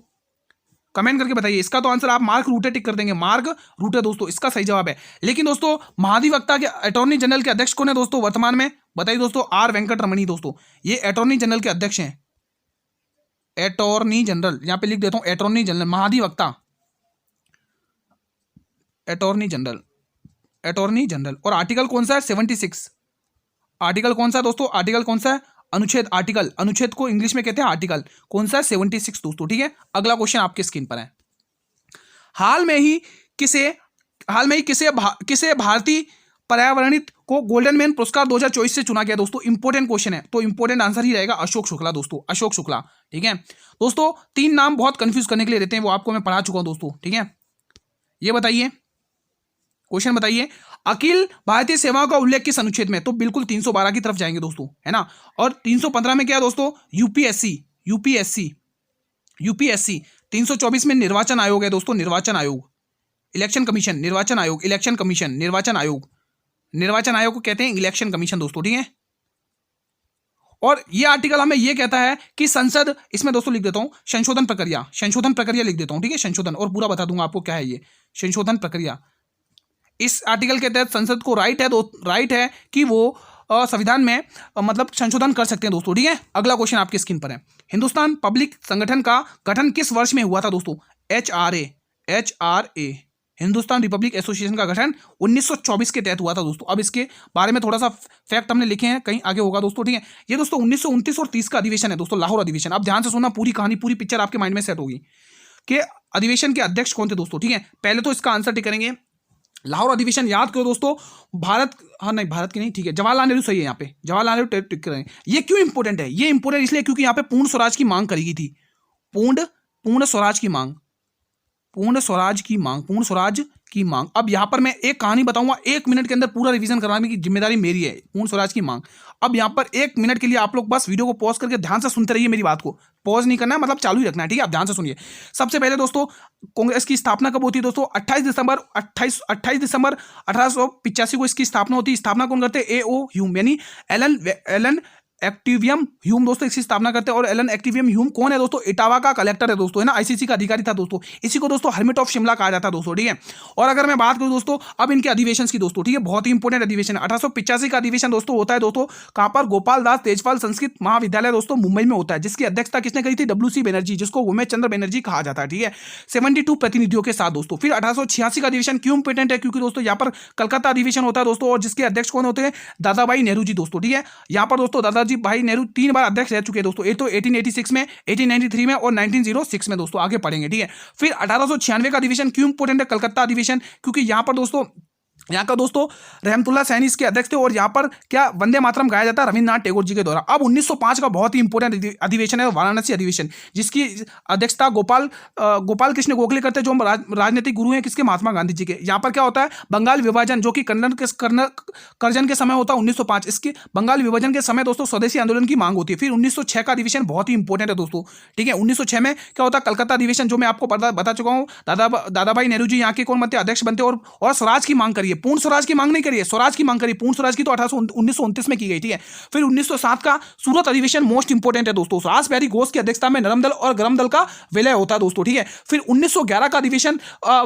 कमेंट करके बताइए। इसका तो आंसर आप मार्क रूटे टिक कर देंगे, मार्क रूटे दोस्तों इसका सही जवाब है। लेकिन दोस्तों महाधिवक्ता के अटॉर्नी जनरल के अध्यक्ष कौन है दोस्तों वर्तमान में, बताइए दोस्तों। आर वेंकट रमणी दोस्तों, ये अटॉर्नी जनरल के अध्यक्ष हैं। अटॉर्नी जनरल, यहां पे लिख देता हूं अटॉर्नी जनरल, महाधिवक्ता, अटॉर्नी जनरल, अटॉर्नी जनरल। और आर्टिकल कौन सा है? 76। आर्टिकल कौन सा है दोस्तों? आर्टिकल कौन सा है? अनुच्छेद, आर्टिकल, अनुच्छेद को इंग्लिश में कहते हैं आर्टिकल। कौन सा है? 76 दोस्तों, ठीक है। अगला क्वेश्चन आपके स्क्रीन पर है। हाल में ही किसे भारतीय पर्यावरणित को गोल्डन मैन पुरस्कार 2024 से चुना गया दोस्तों? इंपॉर्टेंट क्वेश्चन है, तो इंपॉर्टेंट आंसर ही रहेगा अशोक शुक्ला दोस्तों, अशोक शुक्ला, ठीक है दोस्तों। 3 नाम बहुत कंफ्यूज करने के लिए रहते हैं, वो आपको मैं पढ़ा चुका हूं दोस्तों, ठीक है। ये बताइए, क्वेश्चन बताइए, अखिल भारतीय सेवाओं का उल्लेख किस अनुच्छेद में? तो बिल्कुल 312 की तरफ जाएंगे दोस्तों, है ना। और 315 में क्या है दोस्तों? यूपीएससी। 324 में निर्वाचन आयोग है दोस्तों, निर्वाचन आयोग, इलेक्शन कमीशन, निर्वाचन आयोग, इलेक्शन कमीशन, निर्वाचन आयोग, निर्वाचन आयोग को कहते हैं इलेक्शन कमीशन दोस्तों, ठीक है। और ये आर्टिकल हमें ये कहता है कि संसद, इसमें दोस्तों लिख देता हूं संशोधन प्रक्रिया लिख देता हूं, ठीक है, संशोधन, और पूरा बता दूंगा आपको क्या है ये संशोधन प्रक्रिया। इस आर्टिकल के तहत संसद को राइट है कि वो संविधान में मतलब संशोधन कर सकते हैं दोस्तों, ठीक है। अगला क्वेश्चन आपकी स्क्रीन पर है। हिंदुस्तान पब्लिक संगठन का गठन किस वर्ष में हुआ था दोस्तों? HRA, हिंदुस्तान रिपब्लिक एसोसिएशन का गठन 1924 के तहत हुआ था दोस्तों। अब इसके बारे में थोड़ा सा फैक्ट हमने लिखे हैं, कहीं आगे होगा दोस्तों, ठीक है। ये दोस्तों 1929 और 30 का अधिवेशन है दोस्तों, लाहौर अधिवेशन। अब ध्यान से सुनना, पूरी कहानी, पूरी पिक्चर आपके माइंड में सेट होगी कि अधिवेशन के अध्यक्ष कौन थे दोस्तों, ठीक है। पहले तो इसका आंसर टिक करेंगे, लाहौर अधिवेशन याद करो दोस्तों, भारत की नहीं, ठीक है, जवाहरलाल नेहरू सही है, यहाँ पे जवाहरलाल नेहरू टिक करेंगे। ये क्यों इंपॉर्टेंट है? ये इंपॉर्टेंट इसलिए क्योंकि यहाँ पे पूर्ण स्वराज की मांग करी गई थी, पूर्ण स्वराज की मांग, पूर्ण स्वराज की मांग। अब यहां पर मैं एक कहानी बताऊंगा, 1 मिनट के अंदर पूरा रिवीजन करवाने की जिम्मेदारी मेरी है, पूर्ण स्वराज की मांग। अब यहां पर 1 मिनट के लिए आप लोग बस वीडियो को पॉज करके ध्यान से सुनते रहिए, मेरी बात को पॉज नहीं करना है, मतलब चालू ही रखना है, ठीक है। आप ध्यान से सुनिए। सबसे पहले दोस्तों, कांग्रेस की स्थापना कब होती है दोस्तों? 28 दिसंबर 1885 को इसकी स्थापना होती है। स्थापना कौन करते हैं? A.O. ह्यूम, यानी एलन एक्टिवियम ह्यूम दोस्तों इसकी स्थापना करते हैं। और एलन एक्टिवियम ह्यूम कौन है दोस्तों? इटावा का कलेक्टर है दोस्तों, है ना, आईसीसी का अधिकारी था दोस्तों। इसी को दोस्तों हर्मिट ऑफ शिमला कहा जाता है दोस्तों, ठीक है। और अगर मैं बात करूं दोस्तों अब इनके अधिवेशन की दोस्तों, ठीक है, बहुत ही इंपॉर्टेंट अधिवेशन 1885 का अधिवेशन दोस्तों होता है दोस्तों कहां पर? गोपाल दास तेजपाल संस्कृत महाविद्यालय दोस्तों, मुंबई में होता है, जिसकी अध्यक्षता किसने करी थी? WC बनर्जी, जिसको उमेश चंद्र बनर्जी कहा जाता है, ठीक है। 72 प्रतिनिधियों के साथ दोस्तों। फिर 1886 का अधिवेशन क्यों इंपॉर्टेंट है? क्योंकि दोस्तों यहाँ पर कलकत्ता अधिवेशन होता है दोस्तों, और जिसके अध्यक्ष कौन होते हैं? दादाभाई नेहरू जी दोस्तों, ठीक है। यहाँ पर दोस्तों दादाजी भाई नेहरू 3 बार अध्यक्ष रह चुके हैं दोस्तों, एक तो 1886 में, 1893 में और 1906 में दोस्तों, आगे पढ़ेंगे, ठीक है। फिर 1896 का अधिवेशन क्यों इंपॉर्टेंट है? कलकत्ता अधिवेशन, क्योंकि यहां पर दोस्तों यहाँ का दोस्तों रहमतुल्ला सैनी इसके अध्यक्ष थे, और यहाँ पर क्या वंदे मातरम गाया जाता है रविन्द्रनाथ टैगोर जी के द्वारा। अब 1905 का बहुत ही इंपॉर्टेंट अधिवेशन है वाराणसी अधिवेशन, जिसकी अध्यक्षता गोपाल कृष्ण गोखले करते हैं, जो राजनीतिक गुरु हैं किसके? महात्मा गांधी जी के। यहाँ पर क्या होता है? बंगाल विभाजन, जो कि करजन के समय होता है 1905। इसके बंगाल विभाजन के समय दोस्तों स्वदेशी आंदोलन की मांग होती है। फिर 1906 का अधिवेशन बहुत ही इंपॉर्टेंट है दोस्तों, ठीक है। 1906 में क्या होता है? कलकत्ता अधिवेशन, जो मैं आपको बता चुका हूँ। दादाभाई नेहरू जी यहाँ के कौन बनते? अध्यक्ष बनते, और स्वराज की मांग करिए, पूर्ण स्वराज की मांग नहीं करिए, स्वराज की मांग करिए। पूर्ण स्वराज की तो 1929 में की गई, ठीक है। फिर 1907 का सूरत अधिवेशन मोस्ट इंपोर्टेंट है दोस्तों, रास बिहारी घोष की अध्यक्षता में नरम दल और गरम दल का विलय होता है दोस्तों, ठीक है। फिर 1911 का अधिवेशन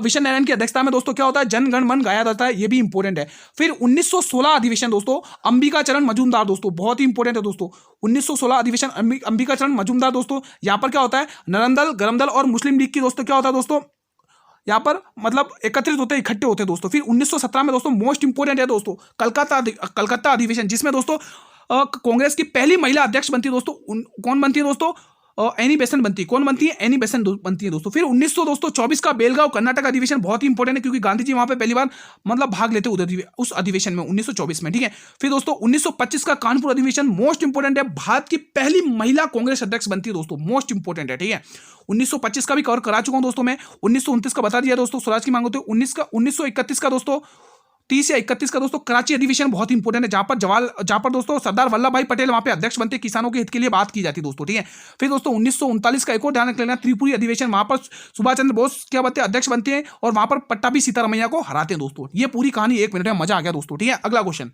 विशन नारायण की अध्यक्षता में दोस्तों क्या होता है? जन गण मन गाया जाता है, ये भी इंपॉर्टेंट है। फिर 1916 अधिवेशन दोस्तों अंबिका चरण मजूमदार दोस्तों, बहुत ही इंपॉर्टेंट है दोस्तों। 1916 अधिवेशन अंबिका चरण मजूमदार दोस्तों, यहां पर क्या होता है? नरम दल, गरम दल और मुस्लिम लीग की दोस्तों क्या होता है दोस्तों यहाँ पर मतलब एकत्रित होते, इकट्ठे होते दोस्तों। फिर 1917 में दोस्तों मोस्ट इंपोर्टेंट है दोस्तों कलकत्ता अधिवेशन, जिसमें दोस्तों कांग्रेस की पहली महिला अध्यक्ष बनती है दोस्तों। कौन बनती है दोस्तों? एनी बेसेंट बनती है। कौन बनती है? एनी बेसेंट बनती है दोस्तों। फिर 1924 का बेलगांव कर्नाटक अधिवेशन बहुत ही इंपॉर्टेंट है, क्योंकि गांधी जी वहां पे पहली बार मतलब भाग लेते उस अधिवेशन में 1924 में, ठीक है। फिर दोस्तों 1925 का कानपुर अधिवेशन मोस्ट इंपॉर्टेंट है, भारत की पहली महिला कांग्रेस अध्यक्ष बनती है दोस्तों, मोस्ट इंपॉर्टेंट है, ठीक है। 1925 का भी कवर करा चुका हूं दोस्तों मैं। 1929 का बता दिया दोस्तों, स्वराज की मांग होती है। 1931 का दोस्तों 30 या 31 का दोस्तों कराची अधिवेशन बहुत इंपॉर्टेंट है, जहां पर दोस्तों सरदार वल्लभ भाई पटेल वहां पे अध्यक्ष बनते, किसानों के हित के लिए बात की जाती दोस्तों, ठीक है। फिर दोस्तों 1939 का एक और ध्यान रख लेना, त्रिपुरी अधिवेशन, वहां पर सुभाष चंद्र बोस क्या बनते हैं? अध्यक्ष बनते हैं, और वहां पर पट्टाभी सीतारमैया को हराते हैं दोस्तों। ये पूरी कहानी 1 मिनट में, मजा आ गया दोस्तों, ठीक है। अगला क्वेश्चन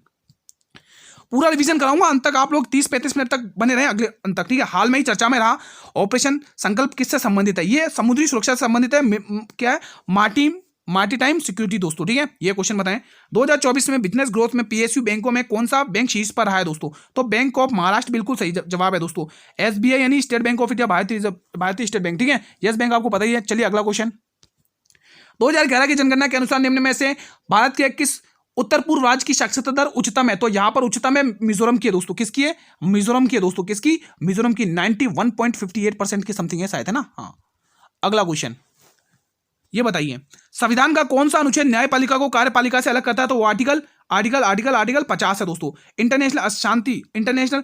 पूरा रिवीजन कराऊंगा, अंत तक आप लोग 30-35 मिनट तक बने रहे अगले अंत तक, ठीक है। हाल में ही चर्चा में रहा ऑपरेशन संकल्प किससे संबंधित है? ये समुद्री सुरक्षा से संबंधित है। क्या है? मार्टिटाइम सिक्योरिटी दोस्तों, ठीक है। ये क्वेश्चन बताएं 2024 में बिजनेस ग्रोथ में पीएसयू बैंकों में कौन सा बैंक शीर्ष पर रहा है दोस्तों? तो बैंक ऑफ महाराष्ट्र बिल्कुल सही जवाब है दोस्तों। एसबीआई यानी स्टेट बैंक ऑफ इंडिया, भारतीय स्टेट बैंक, ठीक है। यस बैंक आपको पता ही है। चलिए अगला क्वेश्चन, 2011 की जनगणना के अनुसार निम्न में से भारत के किस उत्तर पूर्व राज्य की साक्षरता दर उच्चतम है? तो यहां पर उच्चतम है मिजोरम की है दोस्तों। किसकी है? मिजोरम की है दोस्तों। किसकी? मिजोरम की 91.58% की समथिंग है शायद, है ना। हाँ, अगला क्वेश्चन ये बताइए, संविधान का कौन सा अनुच्छेद न्यायपालिका को कार्यपालिका से अलग करता है? तो वो आर्टिकल आर्टिकल आर्टिकल आर्टिकल 50 है दोस्तों। इंटरनेशनल शांति, इंटरनेशनल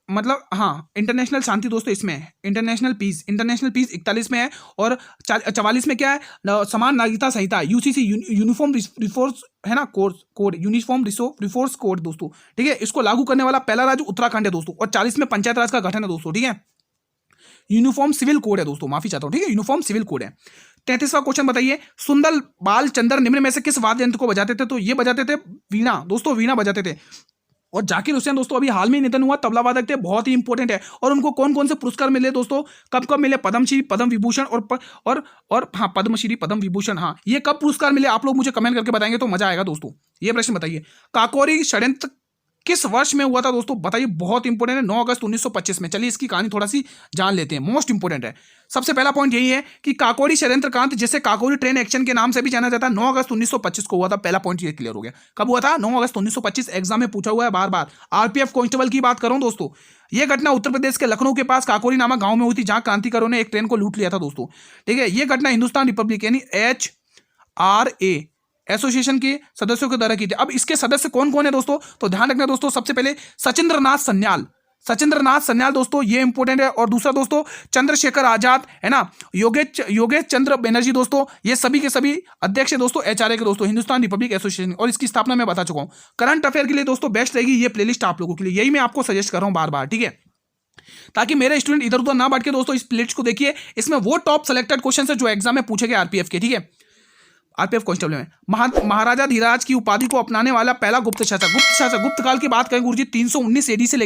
मतलब हाँ इंटरनेशनल शांति दोस्तों इसमें है। इंटरनेशनल पीस 41 में है। और 44 में क्या है? समान नागरिकता संहिता, यूसीसी, यूनिफॉर्म रिफोर्स, है ना, कोड यूनिफॉर्म रिफोर्स कोड दोस्तों, ठीक है। इसको लागू करने वाला पहला राज्य उत्तराखंड है दोस्तों। और 40 में पंचायत राज का गठन है दोस्तों, ठीक है। यूनिफॉर्म सिविल कोड है दोस्तों, माफी चाहता हूं, ठीक है, यूनिफॉर्म सिविल कोड है। 33वां क्वेश्चन बताइए, सुंदर बाल चंद्र निम्न में से किस वाद्य यंत्र को बजाते थे? तो ये बजाते थे वीणा दोस्तों, वीणा बजाते थे। और जाकिर हुसैन दोस्तों अभी हाल में निधन हुआ, तबला वादक थे, बहुत ही इंपॉर्टेंट है। और उनको कौन कौन से पुरस्कार मिले दोस्तों, कब कब मिले? पद्मश्री, पद्म विभूषण और हाँ पद्मश्री, पद्म विभूषण, हाँ ये कब पुरस्कार मिले? आप लोग मुझे कमेंट करके बताएंगे तो मजा आएगा दोस्तों। ये प्रश्न बताइए, काकोरी षड्यंत्र किस वर्ष में हुआ था दोस्तों? बताइए, बहुत इंपॉर्टेंट है, 9 अगस्त 1925 में। चलिए इसकी कहानी थोड़ा सी जान लेते हैं, मोस्ट इंपॉर्टेंट है। सबसे पहला पॉइंट यही है कि काकोरी षड्यंत्र कांड, जिसे काकोरी ट्रेन एक्शन के नाम से भी जाना जाता है, 9 अगस्त 1925 को हुआ था। पहला पॉइंट ये क्लियर हो गया। कब हुआ था? 9 अगस्त 1925। एग्जाम में पूछा हुआ है बार बार। आरपीएफ कांस्टेबल की बात करूं दोस्तों, यह घटना उत्तर प्रदेश के लखनऊ के पास काकोरी नामक गांव में हुई थी, जहां क्रांतिकारियों ने एक ट्रेन को लूट लिया था दोस्तों, ठीक है। यह घटना हिंदुस्तान रिपब्लिक यानी HRA एसोसिएशन के सदस्यों के द्वारा की थी। अब इसके सदस्य कौन कौन है दोस्तों? तो ध्यान रखना दोस्तों, सबसे पहले सचिंद्रनाथ सन्याल दोस्तों, ये इंपॉर्टेंट है। और दूसरा दोस्तों चंद्रशेखर आजाद, है ना, योगेश चंद्र बनर्जी दोस्तों, ये सभी के सभी अध्यक्ष है दोस्तों HRA के दोस्तों, हिंदुस्तान रिपब्लिक एसोसिएशन। और इसकी स्थापना मैं बता चुका हूं। करंट अफेयर के लिए दोस्तों बेस्ट रहेगी ये प्लेलिस्ट आप लोगों के लिए, यही मैं आपको सजेस्ट कर रहा हूं बार बार, ठीक है, ताकि मेरे स्टूडेंट इधर उधर ना बांट के दोस्तों इस प्लेलिस्ट को देखिए। इसमें वो टॉप सेलेक्टेड क्वेश्चन है जो एग्जाम में पूछे गए आरपीएफ के, ठीक है, आरपीएफ कांस्टेबल में। महाराजा धीराज की उपाधि को अपनाने वाला पहला गुप्त शासक गुप्त काल की बात करें गुरुजी, 319 एडी से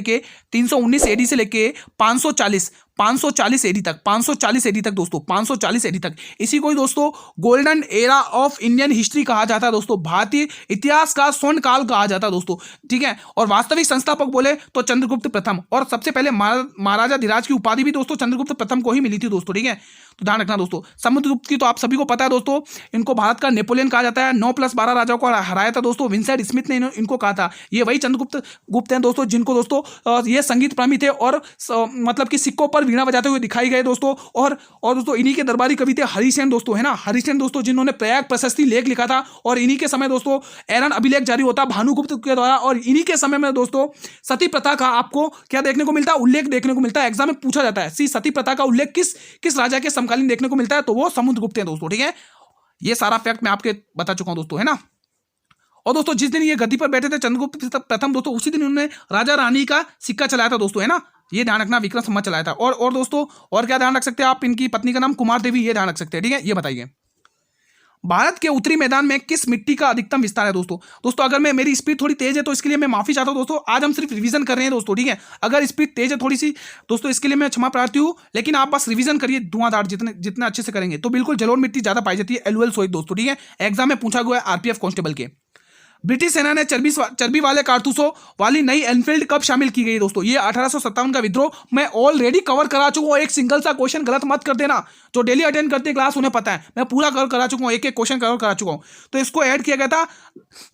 लेके 540 एडी तक, 540 एडी तक दोस्तों, 540 एडी तक। इसी को ही दोस्तों golden era of Indian history कहा जाता है दोस्तों, भारतीय इतिहास का स्वर्ण काल कहा जाता है दोस्तों, ठीक है। और वास्तविक संस्थापक बोले तो चंद्रगुप्त प्रथम। और सबसे पहले महाराजा धीराज की उपाधि भी दोस्तों चंद्रगुप्त प्रथम को ही मिली थी दोस्तों, ठीक है। तो ध्यान रखना दोस्तों। समुद्रगुप्त की तो आप सभी को पता है दोस्तों, इनको भारत का नेपोलियन कहा जाता है। 9+12 राजाओं को हराया था दोस्तों, विंसेंट स्मिथ ने इनको कहा था। ये वही चंद्रगुप्त हैं दोस्तों, जिनको दोस्तों ये संगीत प्रेमी थे और मतलब कि सिक्कों पर वीणा बजाते हुए दिखाई गए दोस्तों। और दोस्तों इन्हीं के दरबारी कवि थे हरिसेन दोस्तों, है ना, हरिसेन दोस्तों, जिन्होंने प्रयाग प्रशस्ति लेख लिखा था। और इन्हीं के समय दोस्तों एरन अभिलेख जारी होता भानुगुप्त के द्वारा। और इन्हीं के समय में दोस्तों सती प्रथा का आपको क्या देखने को मिलता है? उल्लेख देखने को मिलता है। एग्जाम में पूछा जाता है सती प्रथा का उल्लेख किस राजा के समकालीन देखने को मिलता है? तो वो समुद्रगुप्त हैं दोस्तों, ठीक है। ये सारा फैक्ट मैं आपके बता चुका हूं दोस्तों, है ना। और दोस्तों जिस दिन ये गद्दी पर बैठे थे चंद्रगुप्त प्रथम दोस्तों, उसी दिन उन्होंने राजा रानी का सिक्का चलाया था दोस्तों, है ना। ये ध्यान रखना, विक्रम संवत चलाया था। और दोस्तों और क्या ध्यान रख सकते हैं आप? इनकी पत्नी का नाम कुमार देवी, ये ध्यान रख सकते हैं, ठीक है। ये बताइए, भारत के उत्तरी मैदान में किस मिट्टी का अधिकतम विस्तार है दोस्तों अगर मेरी स्पीड थोड़ी तेज है तो इसके लिए मैं माफी चाहता हूं दोस्तों। आज हम सिर्फ रिवीजन कर रहे हैं दोस्तों, ठीक है। अगर स्पीड तेज है थोड़ी सी दोस्तों, इसके लिए मैं क्षमा प्रार्थी हूं, लेकिन आप बस रिवीजन करिए धुआंधार, जितना अच्छे से करेंगे तो बिल्कुल जलोढ़ मिट्टी ज्यादा पाई जाती है, एलओएल सोइक दोस्तों, ठीक है। एग्जाम में पूछा गया है आरपीएफ कांस्टेबल के। ब्रिटिश सेना ने चर्बी वाले कारतूसों वाली नई एनफील्ड कब शामिल की गई दोस्तों? ये 1857 का विद्रोह मैं ऑलरेडी कवर करा चुका हूं। एक सिंगल सा क्वेश्चन गलत मत कर देना, जो डेली अटेंड करते हैं क्लास उन्हें पता है, मैं पूरा कवर करा चुका हूं, एक क्वेश्चन कवर करा चुका हूं। तो इसको ऐड किया गया था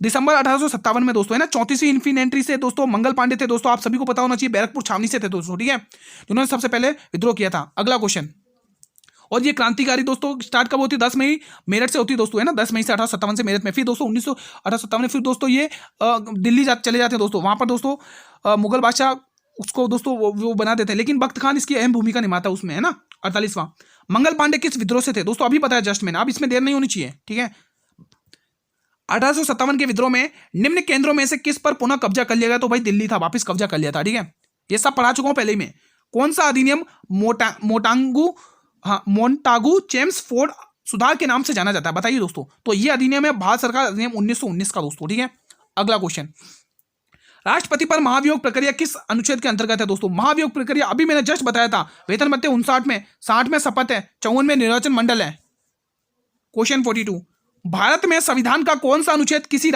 दिसंबर 1857 में दोस्तों, है ना। 34वीं इन्फेंट्री से दोस्तों मंगल पांडे थे दोस्तों, आप सभी को पता होना चाहिए, बैरकपुर छावनी से थे दोस्तों, ठीक है, जिन्होंने सबसे पहले विद्रोह किया था। अगला क्वेश्चन, और ये क्रांतिकारी दोस्तों स्टार्ट कब होती है? 10 मई मेरठ से होती है दोस्तों, है ना। 10 मई से 1857 से मेरठ में, फिर दोस्तों 1958 में फिर दोस्तों ये दिल्ली चले जाते हैं दोस्तों। वहां पर दोस्तों मुगल बादशाह उसको दोस्तों वो बना देते हैं, लेकिन बख्त खान इसकी अहम भूमिका निभाता है उसमें, है ना। 48वां, मंगल पांडे किस विद्रोह से थे दोस्तों? अभी बताया जस्ट मैंने, अब इसमें देर नहीं होनी चाहिए, ठीक है। 1857 के विद्रोह में निम्न केंद्रों में से किस पर पुनः कब्जा कर लिया गया? तो भाई दिल्ली था, वापिस कब्जा कर लिया था, ठीक है। ये सब पढ़ा चुका हूं पहले ही में। कौन सा अधिनियम मोंटागू चेम्सफोर्ड सुधार के नाम से जाना जाता है? बताइए दोस्तों। तो ये अधिनियम है भारत सरकार अधिनियम 1919 का दोस्तों, ठीक है। अगला क्वेश्चन, राष्ट्रपति पर महाभियोग प्रक्रिया किस अनुच्छेद के अंतर्गत है दोस्तों? महाभियोग प्रक्रिया अभी मैंने जस्ट बताया था, वेतन भत्ते 59 में, 60 में शपथ है, 54 में निर्वाचन मंडल है। क्वेश्चन 42, भारत में संविधान का कौन सा अनुच्छेद किसी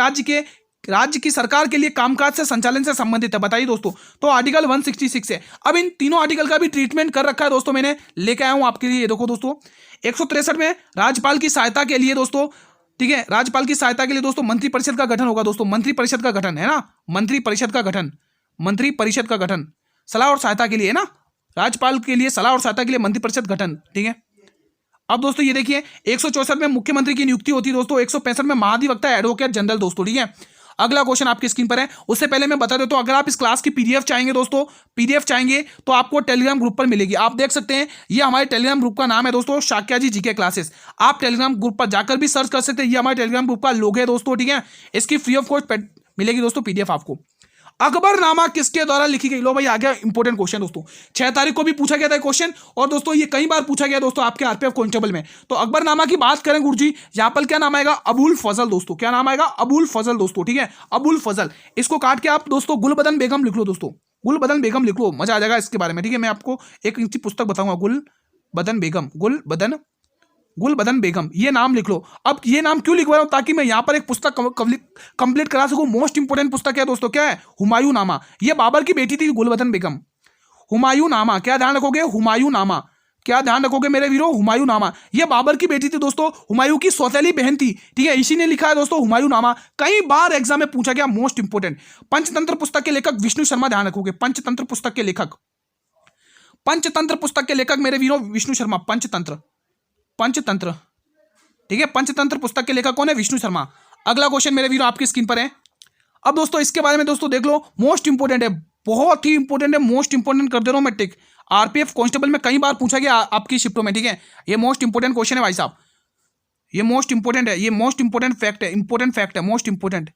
राज्य की सरकार के लिए कामकाज से संचालन से संबंधित है? बताइए दोस्तों। तो आर्टिकल 166 है। अब इन तीनों आर्टिकल का भी ट्रीटमेंट कर रखा है दोस्तों, मैंने लेके आया हूं आपके लिए। देखो दोस्तों, 163 में राज्यपाल की सहायता के लिए दोस्तों, ठीक है, राज्यपाल की सहायता के लिए दोस्तों मंत्रिपरिषद का गठन होगा दोस्तों। मंत्रिपरिषद का गठन है ना, मंत्रिपरिषद का गठन, मंत्रिपरिषद का गठन सलाह और सहायता के लिए है ना, राज्यपाल के लिए सलाह और सहायता के लिए मंत्रिपरिषद गठन, ठीक है। अब दोस्तों ये देखिए, 164 में मुख्यमंत्री की नियुक्ति होती है दोस्तों, 165 में महाधिवक्ता एडवोकेट जनरल दोस्तों, ठीक है। अगला क्वेश्चन आपकी स्क्रीन पर है। उससे पहले मैं बता देता हूं, अगर आप इस क्लास की पीडीएफ चाहेंगे दोस्तों, पीडीएफ चाहेंगे तो आपको टेलीग्राम ग्रुप पर मिलेगी। आप देख सकते हैं, ये हमारे टेलीग्राम ग्रुप का नाम है दोस्तों, शाक्या जी जीके क्लासेस। आप टेलीग्राम ग्रुप पर जाकर भी सर्च कर सकते हैं, ये हमारे टेलीग्राम ग्रुप का लोगो है दोस्तों, ठीक है। इसकी फ्री ऑफ कॉस्ट मिलेगी दोस्तों पीडीएफ आपको। अकबरनामा किसके द्वारा लिखी गई? लो भाई आ गया इंपॉर्टेंट क्वेश्चन दोस्तों, 6 तारीख को भी पूछा गया था क्वेश्चन, और दोस्तों ये कई बार पूछा गया दोस्तों आपके आरपीएफ कांस्टेबल में। तो अकबरनामा की बात करें गुरुजी, यहाँ पर क्या नाम आएगा? अबुल फजल दोस्तों। क्या नाम आएगा? अबुल फजल दोस्तों, ठीक है, अबुल फजल। इसको काट के आप दोस्तों गुलबदन बेगम लिख लो दोस्तों, गुलबदन बेगम लिख लो, मजा आ जाएगा इसके बारे में, ठीक है। मैं आपको एक इनकी पुस्तक बताऊंगा, गुलबदन बेगम, गुलबदन बेगम, ये नाम लिख लो। अब ये नाम क्यों लिखवा रहा हूं? ताकि मैं यहां पर एक पुस्तक कंप्लीट करा सकूं। मोस्ट इंपोर्टेंट पुस्तक है दोस्तों, क्या है? हुमायूं नामा। ये बाबर की बेटी थी गुलबदन बेगम। हुमायूं नामा, क्या ध्यान रखोगे? हुमायूं नामा, क्या ध्यान रखोगे मेरे वीरों? हुमायूं नामा, ये बाबर की बेटी थी दोस्तों, हुमायूं की सौतेली बहन थी, ठीक है। इसी ने लिखा है दोस्तों हुमायूं नामा। कई बार एग्जाम में पूछा गया, मोस्ट इंपोर्टेंट। पंचतंत्र पुस्तक के लेखक विष्णु शर्मा, ध्यान रखोगे। पंचतंत्र पुस्तक के लेखक, पंचतंत्र पुस्तक के लेखक मेरे वीरों विष्णु शर्मा। पंचतंत्र, ठीक है, पंचतंत्र पुस्तक के लेखक कौन है? विष्णु शर्मा। अगला क्वेश्चन मेरे वीरों आपकी स्क्रीन पर है। अब दोस्तों इसके बारे में दोस्तों देख लो, मोस्ट इंपोर्टेंट है, बहुत ही इंपोर्टेंट है, मोस्ट इंपोर्टेंट कर दे रहा हूं मैं टिक। आरपीएफ कांस्टेबल में कई बार पूछा गया आपकी शिफ्टों में, ठीक है। ये मोस्ट इंपोर्टेंट क्वेश्चन है भाई साहब, ये मोस्ट इंपोर्टेंट है, ये मोस्ट इंपोर्टेंट फैक्ट है, इंपोर्टेंट फैक्ट है, मोस्ट इंपोर्टेंट।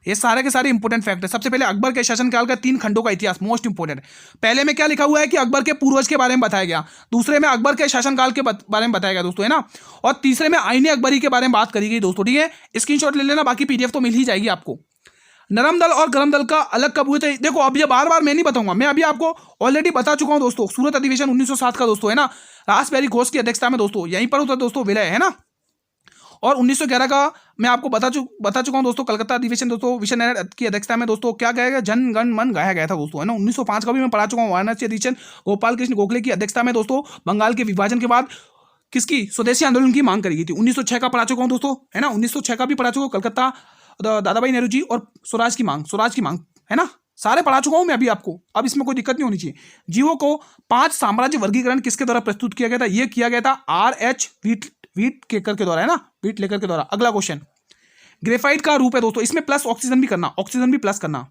ये सारे के सारे इंपोर्टेंट फैक्ट है। सबसे पहले अकबर के शासनकाल का 3 खंडों का इतिहास, मोस्ट इंपोर्टेंट। पहले में क्या लिखा हुआ है कि अकबर के पूर्वज के बारे में बताया गया, दूसरे में अकबर के शासनकाल के बारे में बताया गया दोस्तों, है ना, और तीसरे में आईने अकबरी के बारे में बात करी गई दोस्तों, ठीक है। स्क्रीनशॉट ले लेना, बाकी पीडीएफ तो मिल ही जाएगी आपको। नरम दल और गरम दल का अलग कब हुए थे? देखो अब ये बार बार मैं नहीं बताऊंगा, मैं अभी आपको ऑलरेडी बता चुका हूं दोस्तों। सूरत अधिवेशन 1907 का दोस्तों, है ना, रासबिहारी घोष की अध्यक्षता में दोस्तों, यहीं पर होता दोस्तों विलय, है ना। और 1911 का मैं आपको बता चुका हूं दोस्तों, कलकत्ता अधिवेशन दोस्तों विशेष न्यायालय की अध्यक्षता में दोस्तों क्या गाया गया? जन गण मन गाया गया था दोस्तों, है ना। 1905 का भी मैं पढ़ा चुका हूं, वाराणसी अधिवेशन गोपाल कृष्ण गोखले की अध्यक्षता में दोस्तों, बंगाल के विभाजन के बाद किसकी? स्वदेशी आंदोलन की मांग करी गई थी। 1906 का पढ़ा चुका हूं दोस्तों, है ना, 1906 का भी पढ़ा चुका हूं, कलकत्ता दादा भाई नेहरू जी और स्वराज की मांग, है ना, सारे पढ़ा चुका हूं मैं अभी आपको। अब इसमें कोई दिक्कत नहीं होनी चाहिए। जीवों को 5 साम्राज्य वर्गीकरण किसके द्वारा प्रस्तुत किया गया था? यह किया गया था R.H. व्हीटलेकर के द्वारा, है ना, व्हीटलेकर के द्वारा। अगला क्वेश्चन, ग्रेफाइट का रूप है दोस्तों, इसमें प्लस ऑक्सीजन भी करना, ऑक्सीजन भी प्लस करना,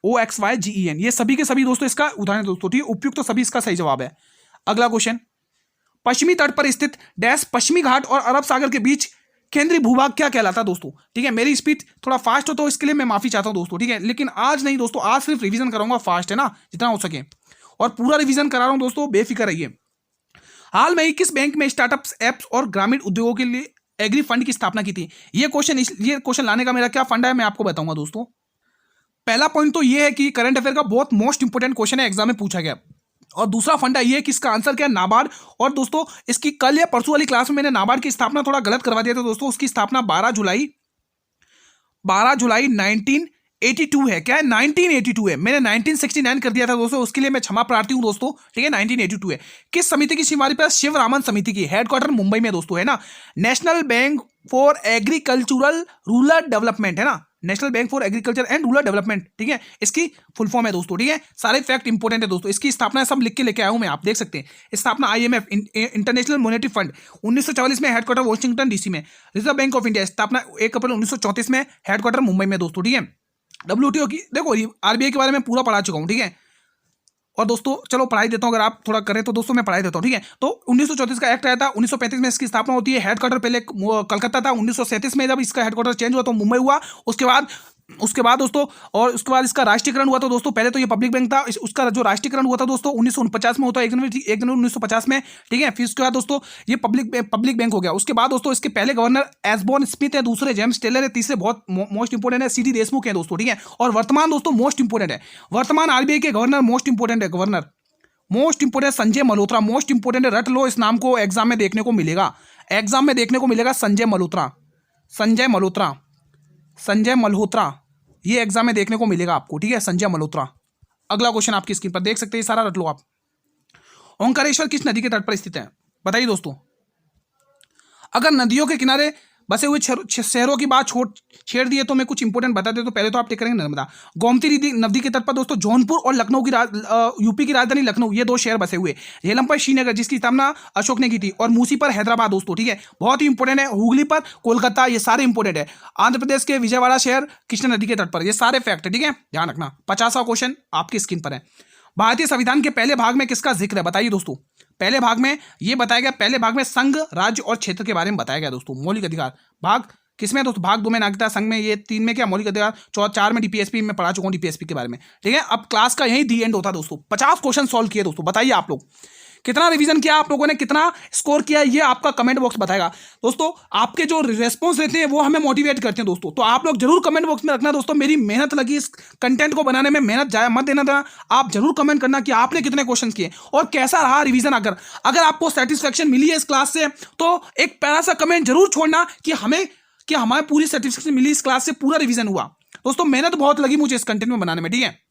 OXYGEN, ये सभी के सभी दोस्तों इसका उदाहरण दोस्तों, ठीक है, उपयुक्त तो सभी इसका सही जवाब है। अगला क्वेश्चन, पश्चिमी तट पर स्थित डैश पश्चिमी घाट और अरब सागर के बीच केंद्रीय भूभाग क्या कहलाता है दोस्तों, ठीक है। मेरी स्पीड थोड़ा फास्ट हो तो इसके लिए मैं माफी चाहता हूं दोस्तों, ठीक है, लेकिन आज नहीं दोस्तों, आज सिर्फ रिवीजन कराऊंगा फास्ट, है ना, जितना हो सके, और पूरा रिवीजन करा रहा हूं दोस्तों, बेफिक्र रहिए। हाल में ही किस बैंक में स्टार्टअप्स, एप्स और ग्रामीण उद्योगों के लिए एग्री फंड की स्थापना की थी? ये क्वेश्चन लाने का मेरा क्या फंड है मैं आपको बताऊंगा दोस्तों। पहला पॉइंट तो ये है कि करंट अफेयर का बहुत मोस्ट इंपोर्टेंट क्वेश्चन है, एग्जाम में पूछा गया। और दूसरा फंडा ये है कि इसका आंसर क्या है? नाबार्ड। और दोस्तों इसकी कल या परसों वाली क्लास में मैंने नाबार्ड की स्थापना थोड़ा गलत करवा दिया था दोस्तों। उसकी स्थापना 12 जुलाई 1982 है। क्या है? 1982 है। मैंने 1969 कर दिया था दोस्तों, उसके लिए मैं क्षमा प्रार्थी हूं दोस्तों, ठीक है। 1982 है। किस समिति की हमारे पास? शिव रामन समिति की, हेडक्वार्टर मुंबई में दोस्तों, है ना। National bank for agricultural rural development, है ना, national bank for agriculture and rural development, ठीक है, इसकी फुल फॉर्म है दोस्तों, ठीक है। सारे फैक्ट इंपोर्टेंट है दोस्तों। इसकी स्थापना सब लिख के लेके आया हूं मैं, आप देख सकते हैं। स्थापना IMF इंटरनेशनल मॉनेटरी फंड 1944 में, हेडक्वार्टर वॉशिंगटन DC में। रिजर्व बैंक ऑफ इंडिया स्थापना 1 अप्रैल 1934 में, हेडक्वार्टर मुंबई में दोस्तों, ठीक है। WTO की देखो, RBI के बारे में पूरा पढ़ा चुका हूं, ठीक है। और दोस्तों चलो पढ़ाई देता हूं, अगर आप थोड़ा करें तो दोस्तों मैं पढ़ाई देता हूं, ठीक है। तो 1934 का एक्ट आया था, 1935 में इसकी स्थापना होती है। हेडक्वार्टर पहले कलकत्ता था, 1937 में जब इसका हेडक्वार्टर चेंज हुआ तो मुंबई हुआ। उसके बाद दोस्तों, और उसके बाद इसका राष्ट्रीयकरण हुआ था दोस्तों। पहले तो ये पब्लिक बैंक था, उसका जो राष्ट्रीयकरण हुआ था दोस्तों 1949 में होता है, 1 जनवरी 1950 में, ठीक है। फिर उसके बाद दोस्तों ये पब्लिक बैंक हो गया। उसके बाद दोस्तों इसके पहले गवर्नर एसबॉर्न स्मिथ है, दूसरे जेम्स टेलर है, तीसरे बहुत मोस्ट इंपोर्टेंट है CD देशमुख है दोस्तों, ठीक है। और वर्तमान दोस्तों मोस्ट इंपोर्टेंट है, वर्तमान RBI के गवर्नर मोस्ट इंपोर्टेंट है, governor most important Sanjay Malhotra, most important है, रट लो, इस नाम को एग्जाम में देखने को मिलेगा। एग्जाम में देखने को मिलेगा संजय मल्होत्रा, संजय मल्होत्रा, संजय मल्होत्रा, ये एग्जाम में देखने को मिलेगा आपको, ठीक है, संजय मल्होत्रा। अगला क्वेश्चन आपकी स्क्रीन पर देख सकते हैं, सारा रट लो आप। ओंकारेश्वर किस नदी के तट पर स्थित है? बताइए दोस्तों। अगर नदियों के किनारे बसे हुए शहरों की बात छेड़ दिए तो मैं कुछ इंपोर्टेंट बता दे तो पहले तो आप टिक करेंगे नर्मदा। गोमती नदी के तट पर दोस्तों जौनपुर और लखनऊ की यूपी की राजधानी लखनऊ, ये दो शहर बसे हुए। झेलम पर श्रीनगर जिसकी स्थापना अशोक ने की थी, और मूसी पर हैदराबाद दोस्तों, ठीक है, बहुत ही इंपॉर्टेंट है। हुगली पर कोलकाता, ये सारे इंपॉर्टेंट है। आंध्र प्रदेश के विजयवाड़ा शहर कृष्णा नदी के तट पर, ये सारे फैक्ट है, ठीक है, ध्यान रखना। 50वां क्वेश्चन आपकी स्क्रीन पर है। भारतीय संविधान के पहले भाग में किसका जिक्र है? बताइए दोस्तों। पहले भाग में ये बताया गया, पहले भाग में संघ, राज्य और क्षेत्र के बारे में बताया गया दोस्तों। मौलिक अधिकार भाग किसमें दोस्तों? भाग 2 में नागरिकता, संघ में, ये 3 में क्या मौलिक अधिकार, 4 में डीपीएसपी में पढ़ा चुका हूं डीपीएसपी के बारे में, ठीक है। अब क्लास का यही दी एंड होता दोस्तों। 50 क्वेश्चन सॉल्व किए दोस्तों। बताइए आप लोग कितना रिवीजन किया आप लोगों ने, कितना स्कोर किया, ये आपका कमेंट बॉक्स बताएगा दोस्तों। आपके जो रिस्पॉन्स रहते हैं वो हमें मोटिवेट करते हैं दोस्तों। तो आप लोग जरूर कमेंट बॉक्स में रखना दोस्तों। मेरी मेहनत लगी इस कंटेंट को बनाने में, मेहनत जाया मत देना। आप जरूर कमेंट करना कि आपने कितने क्वेश्चन किए और कैसा रहा रिवीजन। अगर आपको सेटिस्फेक्शन मिली है इस क्लास से तो एक प्यारा सा कमेंट जरूर छोड़ना कि हमारे पूरी सेटिस्फेक्शन मिली, इस क्लास से पूरा रिवीजन हुआ। दोस्तों मेहनत बहुत लगी मुझे इस कंटेंट में बनाने में, ठीक है।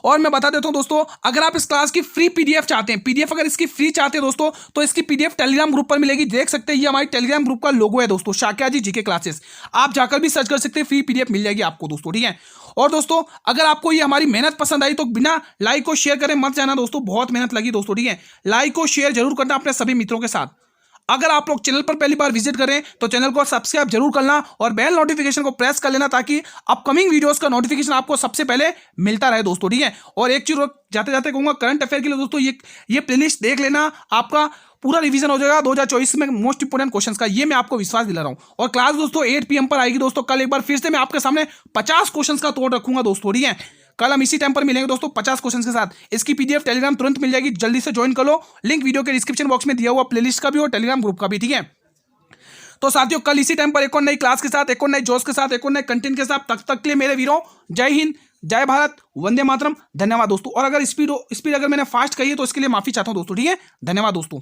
और मैं बता देता हूं दोस्तों, अगर आप इस क्लास की फ्री पीडीएफ चाहते हैं, पीडीएफ अगर इसकी फ्री चाहते हैं दोस्तों, तो इसकी पीडीएफ टेलीग्राम ग्रुप पर मिलेगी। देख सकते हैं ये हमारी टेलीग्राम ग्रुप का लोगो है दोस्तों, शाक्या जी जीके क्लासेस। आप जाकर भी सर्च कर सकते हैं, फ्री पीडीएफ मिल जाएगी आपको दोस्तों, ठीक है। और दोस्तों अगर आपको ये हमारी मेहनत पसंद आई तो बिना लाइक और शेयर करें मत जाना दोस्तों, बहुत मेहनत लगी दोस्तों, ठीक है। लाइक और शेयर जरूर करना अपने सभी मित्रों के साथ। अगर आप लोग चैनल पर पहली बार विजिट करें तो चैनल को सब्सक्राइब जरूर करना और बेल नोटिफिकेशन को प्रेस कर लेना ताकि अपकमिंग वीडियोस का नोटिफिकेशन आपको सबसे पहले मिलता रहे दोस्तों, ठीक है। और एक चीज जाते जाते कहूंगा, करंट अफेयर के लिए दोस्तों ये प्लेलिस्ट देख लेना, आपका पूरा रिवीजन हो जाएगा 2024 में मोस्ट इंपोर्टेंट क्वेश्चंस का, ये मैं आपको विश्वास दिला रहा हूं। और क्लास दोस्तों 8 PM पर आएगी दोस्तों। कल एक बार फिर से मैं आपके सामने 50 क्वेश्चंस का तोड़ रखूंगा दोस्तों, ठीक है। कल हम इसी टाइम पर मिलेंगे दोस्तों 50 क्वेश्चंस के साथ। इसकी पीडीएफ टेलीग्राम तुरंत मिल जाएगी, जल्दी से ज्वाइन कर लो। लिंक वीडियो के डिस्क्रिप्शन बॉक्स में दिया हुआ प्लेलिस्ट का भी और टेलीग्राम ग्रुप का भी, ठीक है। तो साथियों कल इसी टाइम पर एक और नई क्लास के साथ, एक और नए जोश के साथ, एक और नए कंटेंट के साथ, तब तक के लिए मेरे वीरों जय हिंद, जय भारत, वंदे मातरम। धन्यवाद दोस्तों। और अगर स्पीड अगर मैंने फास्ट कही है तो इसके लिए माफी चाहता हूं दोस्तों, ठीक है। धन्यवाद दोस्तों।